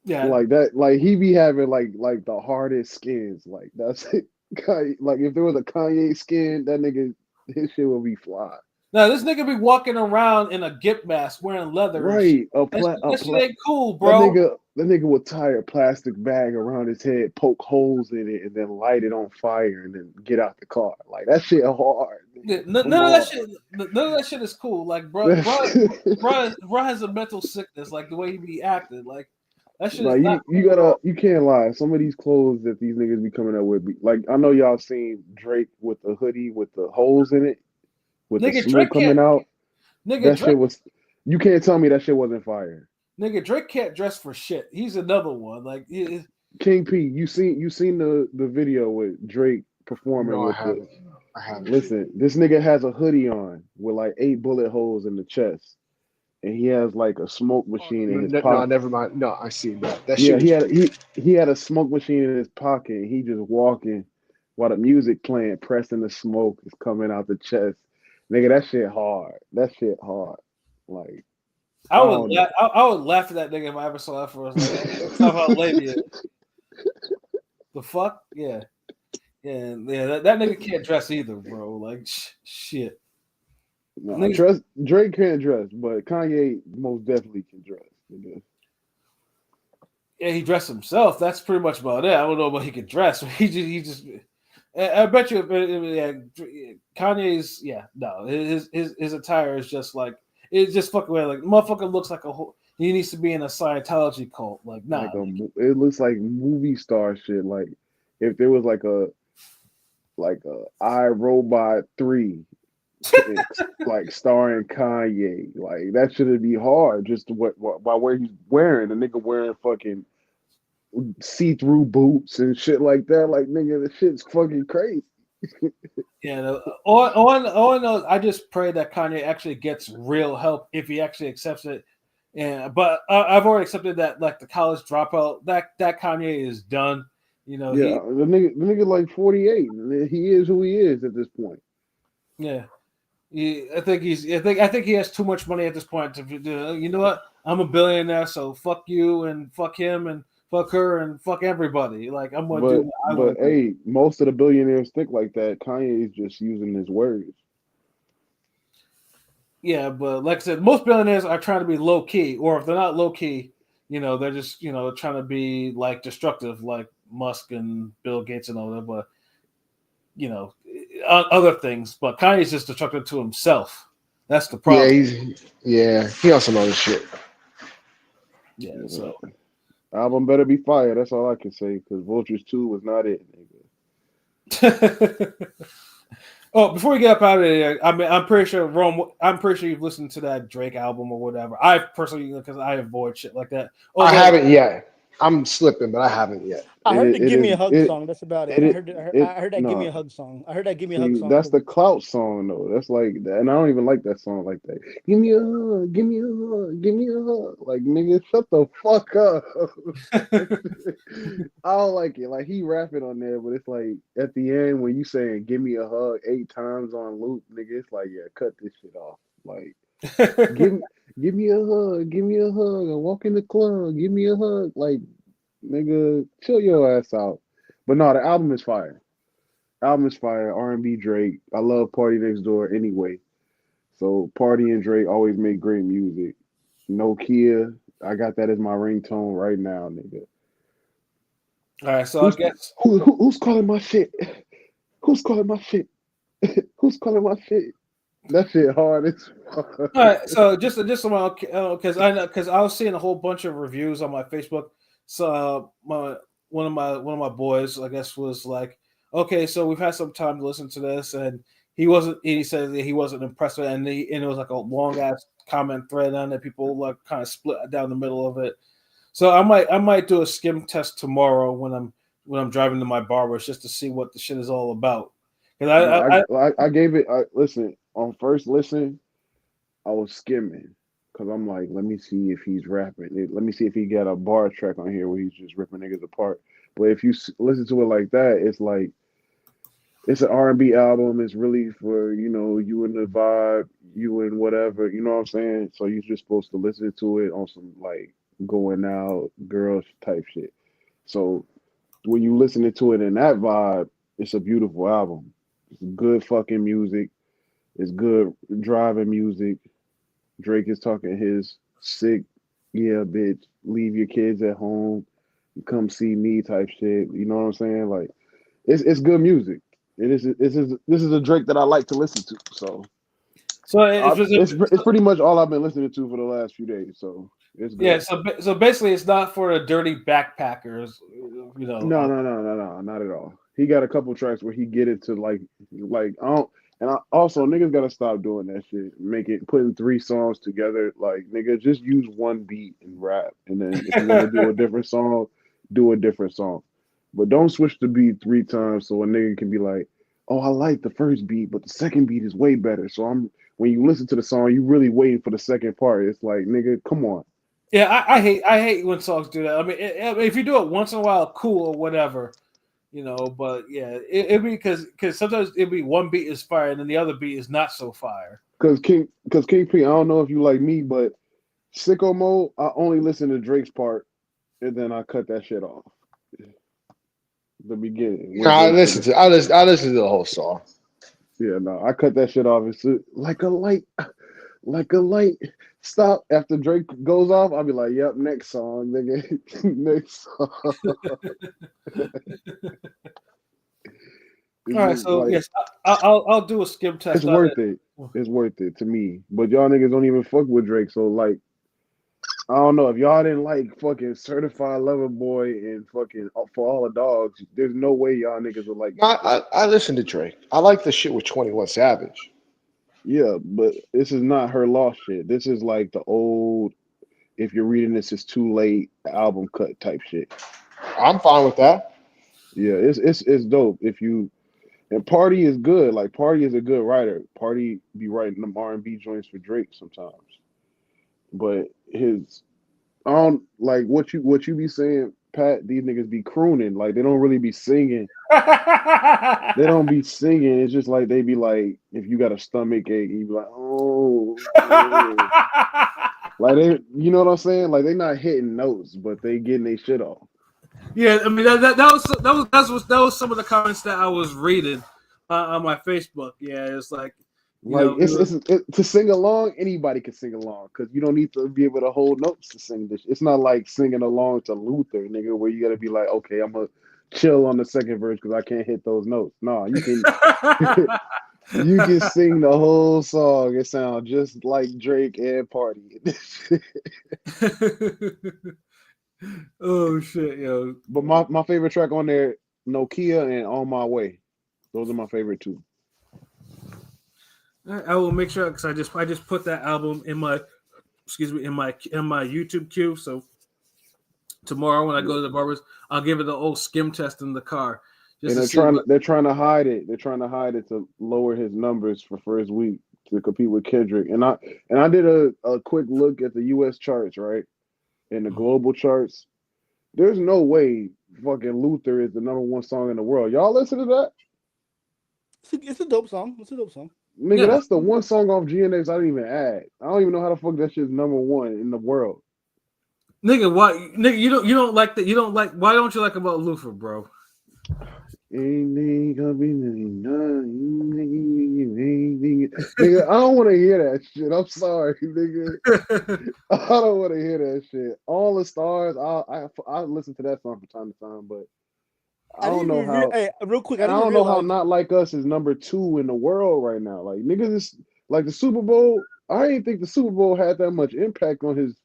Yeah, like that. Like he be having like the hardest skins. Like that's it. Like if there was a Kanye skin, that nigga his shit would be fly. Now this nigga be walking around in a gimp mask wearing leather. Right, that shit ain't cool, bro. That nigga would tie a plastic bag around his head, poke holes in it, and then light it on fire, and then get out the car. Like that shit hard. Yeah, none of that shit is cool. Like, bro has a mental sickness. Like the way he be acting. Like that shit. Like you can't lie. Some of these clothes that these niggas be coming up with, like I know y'all seen Drake with the hoodie with the holes in it, with the smoke coming out. That shit was. You can't tell me that shit wasn't fire. Nigga, Drake can't dress for shit. He's another one. Like King P, you seen the video with Drake performing with I haven't. Listen, this nigga has a hoodie on with like 8 bullet holes in the chest, and he has like a smoke machine in his pocket. No, never mind. No, I see that. He had a smoke machine in his pocket. And he just walking while the music playing, pressing the smoke is coming out the chest. Nigga, that shit hard. That shit hard. Like. I would laugh at that nigga if I ever saw that for us. Like, stuff how lady is. The fuck? Yeah. That nigga can't dress either, bro. Like, shit. No, Drake can't dress, but Kanye most definitely can dress. Yeah, he dressed himself. That's pretty much about it. I don't know about he can dress. He just. I bet you, Kanye's. Yeah, no, his attire is just like. It's just fucking weird. Like motherfucker looks like a whole. He needs to be in a Scientology cult. Like nah. It looks like movie star shit. Like if there was like like I Robot 3, like starring Kanye. Like that shouldn't be hard. Just by where he's wearing, the nigga wearing fucking see-through boots and shit like that. Like nigga, the shit's fucking crazy. Yeah, no, all I know, I just pray that Kanye actually gets real help if he actually accepts it. Yeah, but I've already accepted that, like the college dropout, that Kanye is done. You know, Yeah, the nigga like 48. He is who he is at this point. yeah, I think I think he has too much money at this point to do. You know what? I'm a billionaire, so fuck you and fuck him and fuck her and fuck everybody. Like I'm gonna do what I But want to do. hey, most of the billionaires think like that. Kanye is just using his words. Yeah, but like I said, most billionaires are trying to be low key, or if they're not low key, they're just trying to be like destructive, like Musk and Bill Gates and all that. But other things. But Kanye's just destructive to himself. That's the problem. He on some other shit. Yeah. So Album better be fire. That's all I can say. Because Vultures 2 was not it, nigga. Oh, before we get up out of here, I mean, I'm pretty sure I'm pretty sure you've listened to that Drake album or whatever. I personally, because I avoid shit like that. I haven't yet. I'm slipping, but I haven't yet. I heard the "Give Me a Hug" song. That's about it. I heard that "Give Me a No. Hug" song. I heard that "Give Me a See, Hug" song. that's the clout song though. That's like that, and I don't even like that song like that. Give me a hug, give me a hug, give me a hug. Like nigga, shut the fuck up. I don't like it. Like he rapping on there, but it's like at the end when you saying "give me a hug" 8 times on loop, nigga, it's like yeah, cut this shit off. Like give me a hug, give me a hug. I walk in the club, give me a hug. Like nigga, chill your ass out. But no, the album is fire. Album is fire. R&B Drake. I love Party Next Door anyway. So Party and Drake always make great music. Nokia, I got that as my ringtone right now, nigga. All right, so I guess who's calling my shit? Who's calling my shit? Who's calling my shit? That shit hard as fuck. All right, so just because I was seeing a whole bunch of reviews on my Facebook. So one of my boys, I guess, was like, okay, so we've had some time to listen to this, and he said that he wasn't impressed with it, and it was like a long ass comment thread on it. People like kind of split down the middle of it. So I might do a skim test tomorrow when I'm driving to my barber's just to see what the shit is all about. Because I gave it. Listen, on first listen, I was skimming because I'm like, let me see if he's rapping. Let me see if he got a bar track on here where he's just ripping niggas apart. But if you listen to it like that, it's like it's an R&B album. It's really for you and the vibe, you and whatever. You know what I'm saying? So you're just supposed to listen to it on some like going out girls type shit. So when you listening to it in that vibe, it's a beautiful album. It's good fucking music. It's good driving music. Drake is talking his sick, yeah, bitch, leave your kids at home, come see me type shit. You know what I'm saying? Like, it's good music. This is a Drake that I like to listen to. So it's pretty much all I've been listening to for the last few days. So it's good. Yeah. So basically, it's not for the dirty backpackers. No, not at all. He got a couple tracks where he get it to like I don't. And also niggas gotta stop doing that shit. Putting 3 songs together. Like nigga, just use one beat and rap. And then if you want to do a different song, do a different song. But don't switch the beat 3 times so a nigga can be like, oh, I like the first beat, but the second beat is way better. So when you listen to the song, you really waiting for the second part. It's like, nigga, come on. Yeah, I hate when songs do that. I mean, if you do it once in a while, cool or whatever. But yeah, it'd be because sometimes it'd be one beat is fire and then the other beat is not so fire. Because King P, I don't know if you like me, but Sicko Mode, I only listen to Drake's part and then I cut that shit off. The beginning. I listen to the whole song. Yeah, no, I cut that shit off. It's like a light. Stop after Drake goes off. I'll be like, "Yep, next song, nigga, next song." All right, so like, yes, I'll do a skim test. It's worth it. It's worth it to me. But y'all niggas don't even fuck with Drake, so like, I don't know if y'all didn't like fucking Certified Lover Boy and fucking For All the Dogs. There's no way y'all niggas would like No, this shit. I listen to Drake. I like the shit with 21 Savage. Yeah, but this is not her lost shit. This is like the old. If you're reading this, it's too late. Album cut type shit. I'm fine with that. Yeah, it's dope. If you and Party is good. Like Party is a good writer. Party be writing them R&B joints for Drake sometimes. But his I don't like what you be saying, Pat. These niggas be crooning. Like they don't really be singing. They don't be singing. It's just like they be like, if you got a stomach ache, you be like, oh. Like they, you know what I'm saying? Like they not hitting notes, but they getting their shit off. Yeah, I mean that was some of the comments that I was reading on my Facebook. Yeah, it's like Like to sing along, anybody can sing along because you don't need to be able to hold notes to sing this. It's not like singing along to Luther, nigga, where you got to be like, okay, I'm gonna chill on the second verse because I can't hit those notes. No, you can you can sing the whole song. It sounds just like Drake and Party. Oh shit, yo. But my favorite track on there, Nokia and On My Way. Those are my favorite two. I will make sure because I just put that album in my in my YouTube queue. So tomorrow when I go to the barbers, I'll give it the old skim test in the car. And they're trying to hide it. They're trying to hide it to lower his numbers for first week to compete with Kendrick. And I did a quick look at the US charts, right? And the global charts. There's no way fucking Luther is the number one song in the world. Y'all listen to that? It's a dope song. It's a dope song. Nigga, Yeah. that's the one song off GNX I didn't even add. I don't even know how the fuck that shit's number one in the world. Nigga, why? Nigga, you don't like that? You don't like? Why don't you like about Luther, bro? Nigga, I don't want to hear that shit. I'm sorry, nigga. I don't want to hear that shit. All the stars, I listen to that song from time to time, but I don't know how. Hey, real quick, I don't know how Not Like Us is number 2 in the world right now. Like niggas is like the Super Bowl. I didn't think the Super Bowl had that much impact on his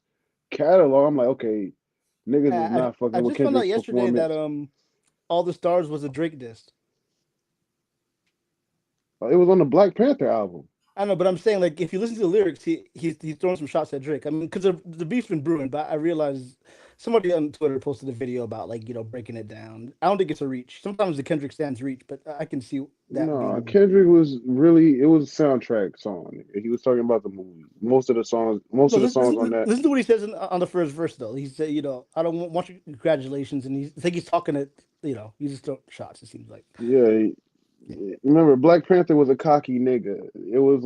catalog. I'm like, okay, niggas is not fucking I with just found out Kendrick's yesterday performance. that All the Stars was a Drake diss. It was on the Black Panther album. I know, but I'm saying like if you listen to the lyrics, he's throwing some shots at Drake. I mean, because the beef's been brewing, but I realized somebody on Twitter posted a video about like breaking it down. I don't think it's a reach. Sometimes the Kendrick stands reach, but I can see that. No, Kendrick was really it was a soundtrack song. He was talking about the movie. Most of the songs on that. Listen to what he says on the first verse though. He said, I don't want your congratulations, and I think he's talking to he's just throwing shots. It seems like. Yeah. Remember, Black Panther was a cocky nigga. It was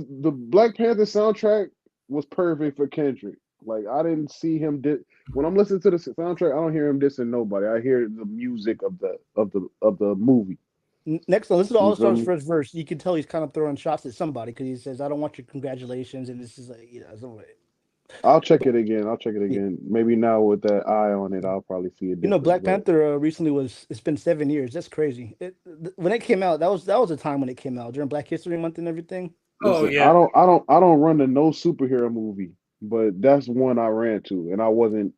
the Black Panther soundtrack was perfect for Kendrick. Like I didn't see him when I'm listening to the soundtrack, I don't hear him dissing nobody. I hear the music of the movie. Next one, listen to All the Stars first verse. You can tell he's kind of throwing shots at somebody because he says, "I don't want your congratulations," and this is like some way. I'll check it again. Yeah. Maybe now with that eye on it, I'll probably see it. Black Panther recently it's been 7 years. That's crazy. When it came out, that was a time when it came out during Black History Month and everything. Oh yeah. I don't run to no superhero movie, but that's one I ran to, and I wasn't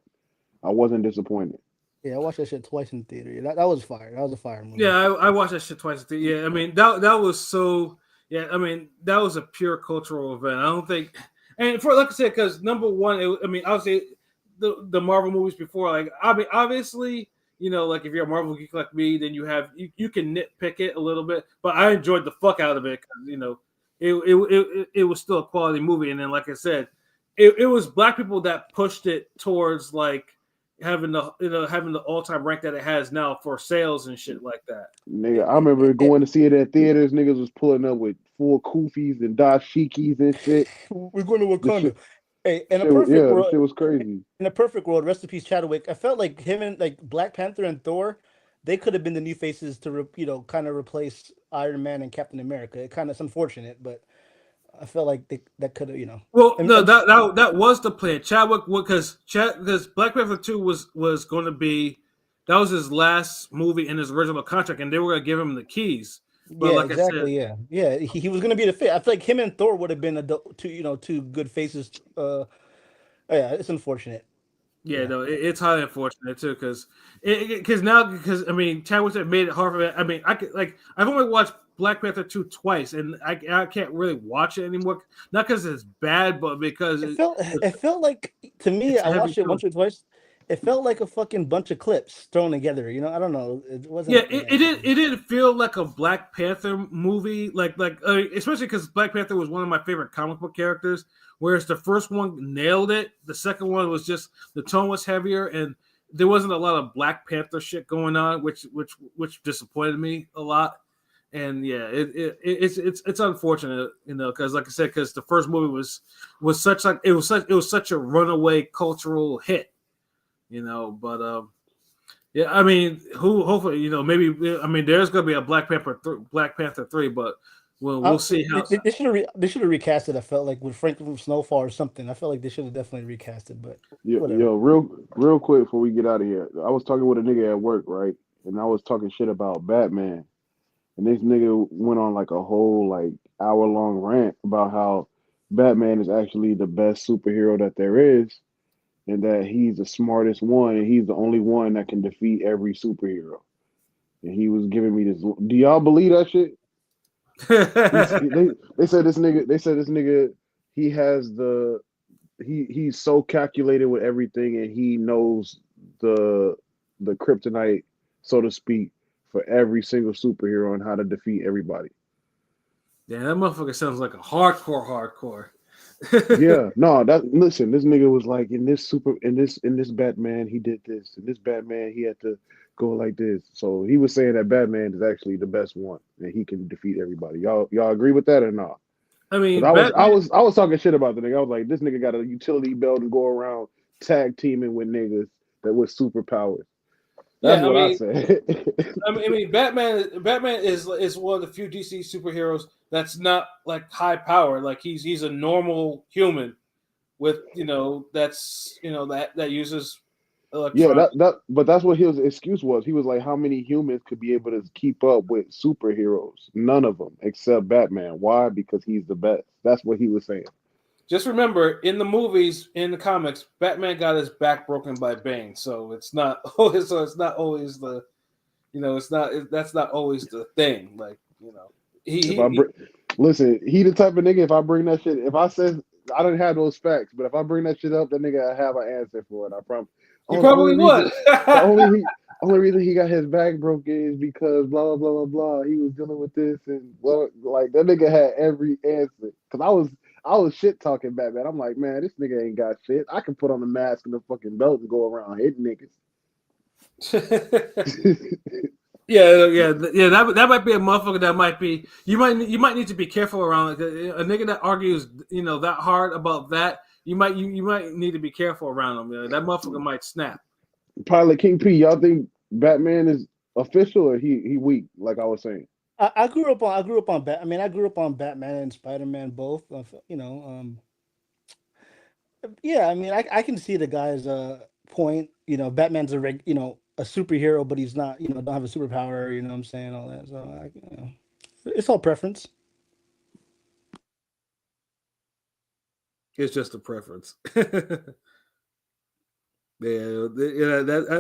disappointed. Yeah, I watched that shit twice in theater. That was fire. That was a fire movie. Yeah, I watched that shit twice in theater. Yeah, I mean that was so. Yeah, I mean that was a pure cultural event. I don't think. And for like I said, because number one, obviously the Marvel movies before, like obviously, like if you're a Marvel geek like me, then you can nitpick it a little bit. But I enjoyed the fuck out of it because it was still a quality movie. And then, like I said, it was black people that pushed it towards like having the all-time rank that it has now for sales and shit like that. Nigga, I remember going to see it at theaters. Niggas was pulling up with full kufis and dashikis and shit. We're going to Wakanda. Hey, in a perfect world, shit was crazy. In a perfect world, rest in peace, Chadwick. I felt like him and like Black Panther and Thor, they could have been the new faces to kind of replace Iron Man and Captain America. It's unfortunate, but I felt like that could have, Well, no, that was the plan. Chadwick, because Black Panther 2 was going to be, that was his last movie in his original contract, and they were going to give him the keys. But Yeah, like I said, exactly. Yeah. He was gonna be the fit. I feel like him and Thor would have been two good faces. Yeah, it's unfortunate. yeah, Yeah. no, it's highly unfortunate too, because I mean, Chadwick Boseman made it hard for me. I mean, I could like I've only watched Black Panther 2 twice, and I can't really watch it anymore. Not because it's bad, but because It felt like to me, it's a I heavy watched it tone. once or twice. It felt like a fucking bunch of clips thrown together. I don't know. It Yeah, wasn't. it didn't feel like a Black Panther movie, especially because Black Panther was one of my favorite comic book characters. Whereas the first one nailed it, the second one was just the tone was heavier and there wasn't a lot of Black Panther shit going on, which disappointed me a lot. And yeah, it's unfortunate, because like I said, because the first movie was such a runaway cultural hit, but yeah, I mean, hopefully, maybe, I mean, there's gonna be a Black Panther 3, but we'll see how. They should have recasted. I felt like with Frank from Snowfall or something. I felt like they should have definitely recasted, but whatever. Yo, real quick before we get out of here, I was talking with a nigga at work, right? And I was talking shit about Batman, and this nigga went on like a whole like hour-long rant about how Batman is actually the best superhero that there is, and that he's the smartest one, and he's the only one that can defeat every superhero. And he was giving me this. Do y'all believe that shit? They said this nigga. They said this nigga. He has the. He's so calculated with everything, and he knows the kryptonite, so to speak, for every single superhero and how to defeat everybody. Yeah, that motherfucker sounds like a hardcore. Yeah, no, listen, this nigga was like in this Batman, he did this. In this Batman, he had to go like this. So he was saying that Batman is actually the best one and he can defeat everybody. Y'all agree with that or not? I Because mean, Batman. I was talking shit about the nigga. I was like, this nigga got a utility belt and go around tag teaming with niggas that with superpowers. That's Yeah, what I said. I mean, Batman is one of the few DC superheroes that's not like high power. Like he's a normal human with that uses Yeah, electronics. but that's what his excuse was. He was like, how many humans could be able to keep up with superheroes? None of them except Batman. Why? Because he's the best. That's what he was saying. Just remember, in the movies, in the comics, Batman got his back broken by Bane, so it's not always the, that's not always the thing. Like, Listen, he the type of nigga. If I bring that shit, if I said I didn't have those facts, but if I bring that shit up, that nigga have an answer for it. I promise. he probably would. The only reason he got his back broken is because blah blah blah blah blah. He was dealing with this and like that nigga had every answer. Cause I was shit talking Batman. I'm like, man, this nigga ain't got shit. I can put on the mask and the fucking belt and go around hitting niggas. Yeah. That might be a motherfucker. That might be you might need to be careful around a nigga that argues that hard about that. You might need to be careful around him. That motherfucker might snap. Pilot King P, y'all think Batman is official or he weak? Like I was saying. I grew up on Bat. I mean, I grew up on Batman and Spider-Man both. Yeah. I mean, I can see the guy's point. Batman's a superhero, but he's not. Don't have a superpower. You know what I'm saying? All that. So it's all preference. It's just a preference. Yeah,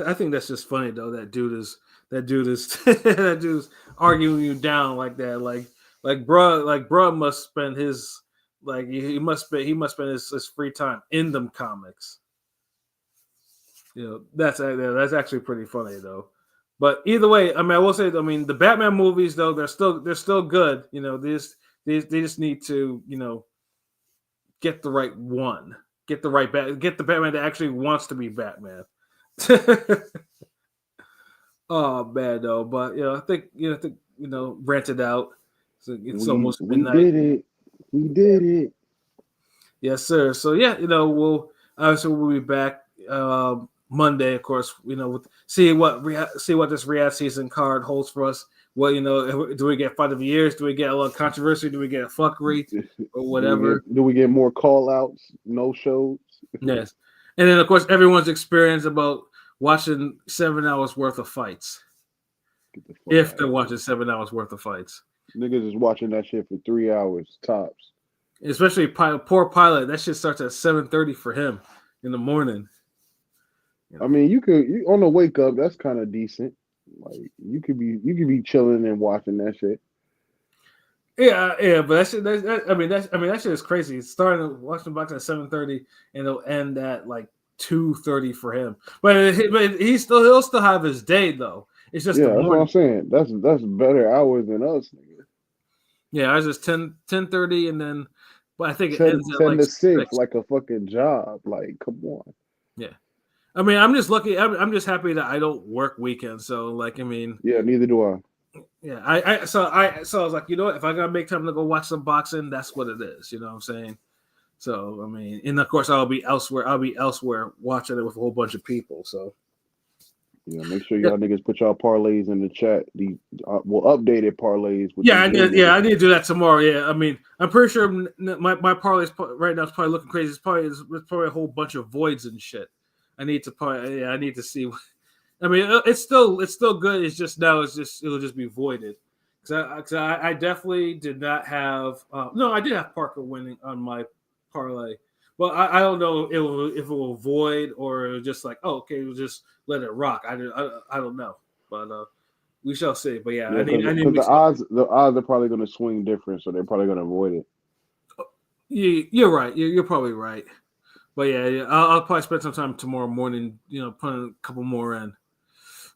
I think that's just funny though. That dude is that dude's arguing you down like that. Like bruh must spend his he must spend his free time in them comics. That's actually pretty funny though. But either way, I mean, I will say, I mean, the Batman movies though they're still good. They just need to get the right one. Get the Batman that actually wants to be Batman. Oh man, though. But I think rented out. So it's almost midnight. We did it. Yes, sir. So yeah, we'll be back Monday, of course. See what this Riyadh season card holds for us. Well, do we get fight of the years? Do we get a lot of controversy? Do we get a fuckery or whatever? Do we get more call outs? No shows? Yes. And then, of course, everyone's experience about watching 7 hours worth of fights. If they're watching 7 hours worth of fights. Niggas is watching that shit for 3 hours tops. Especially poor Pilot. That shit starts at 7:30 for him in the morning. I mean, you on the wake up. That's kind of decent. Like you could be chilling and watching that shit. Yeah, but that shit is crazy. It's starting to watch the box at 7:30, and it'll end at like 2:30 for him. But he'll still have his day though. It's just the That's what morning. I'm saying. That's better hours than us, nigga. Yeah, I was just 10:30, and then, but I think it 10, ends at 10 like to 6, 6. like a fucking job. Like, come on. Yeah, I mean, I'm just lucky. I'm just happy that I don't work weekends. So, like, I mean, Yeah, neither do I. yeah, so I was like, you know what? If I gotta make time to go watch some boxing, that's what it is. You know what I'm saying? So, I mean, and of course, I'll be elsewhere watching it with a whole bunch of people. So, Yeah, make sure y'all niggas put y'all parlays in the chat. The updated parlays. With yeah, the I need to do that tomorrow. Yeah, I mean, I'm pretty sure my parlays right now is probably looking crazy. It's probably a whole bunch of voids and shit. I need to see. I mean, it's still good. It's just now it'll just be voided. Because I definitely did not have. No, I did have Parker winning on my parlay. Well, I don't know if it will void or just like, oh, okay, we'll just let it rock. I don't know, but we shall see. But yeah, I need because the odds are probably going to swing different, so they're probably going to avoid it. You're right. You're probably right. But yeah, I'll probably spend some time tomorrow morning, putting a couple more in.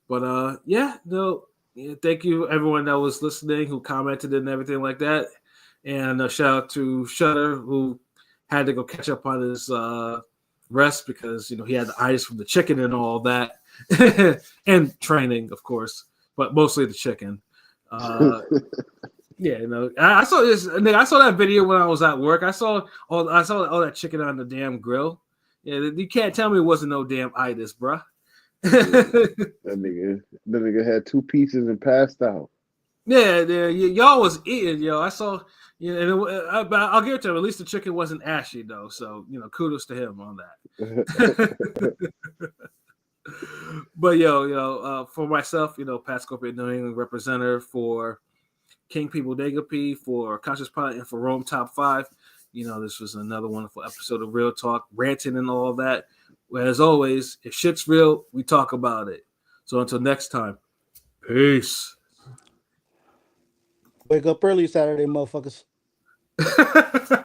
But yeah, thank you everyone that was listening, who commented and everything like that, and a shout out to Shutter, who had to go catch up on his rest because he had the itis from the chicken and all that, and training, of course, but mostly the chicken. Yeah, I saw this. I saw that video when I was at work. I saw all that chicken on the damn grill. Yeah, you can't tell me it wasn't no damn itis, bruh. That nigga had 2 pieces and passed out. Yeah, y'all was eating, yo. I saw, and I'll give it to him. At least the chicken wasn't ashy though, so kudos to him on that. But for myself, Pat Scorpion, New England representative, for King P Bodega P, for Conscious Pilot, and for Rome Top 5. This was another wonderful episode of Real Talk, ranting and all that. Well, as always, if shit's real, we talk about it. So until next time, peace. Wake up early Saturday, motherfuckers.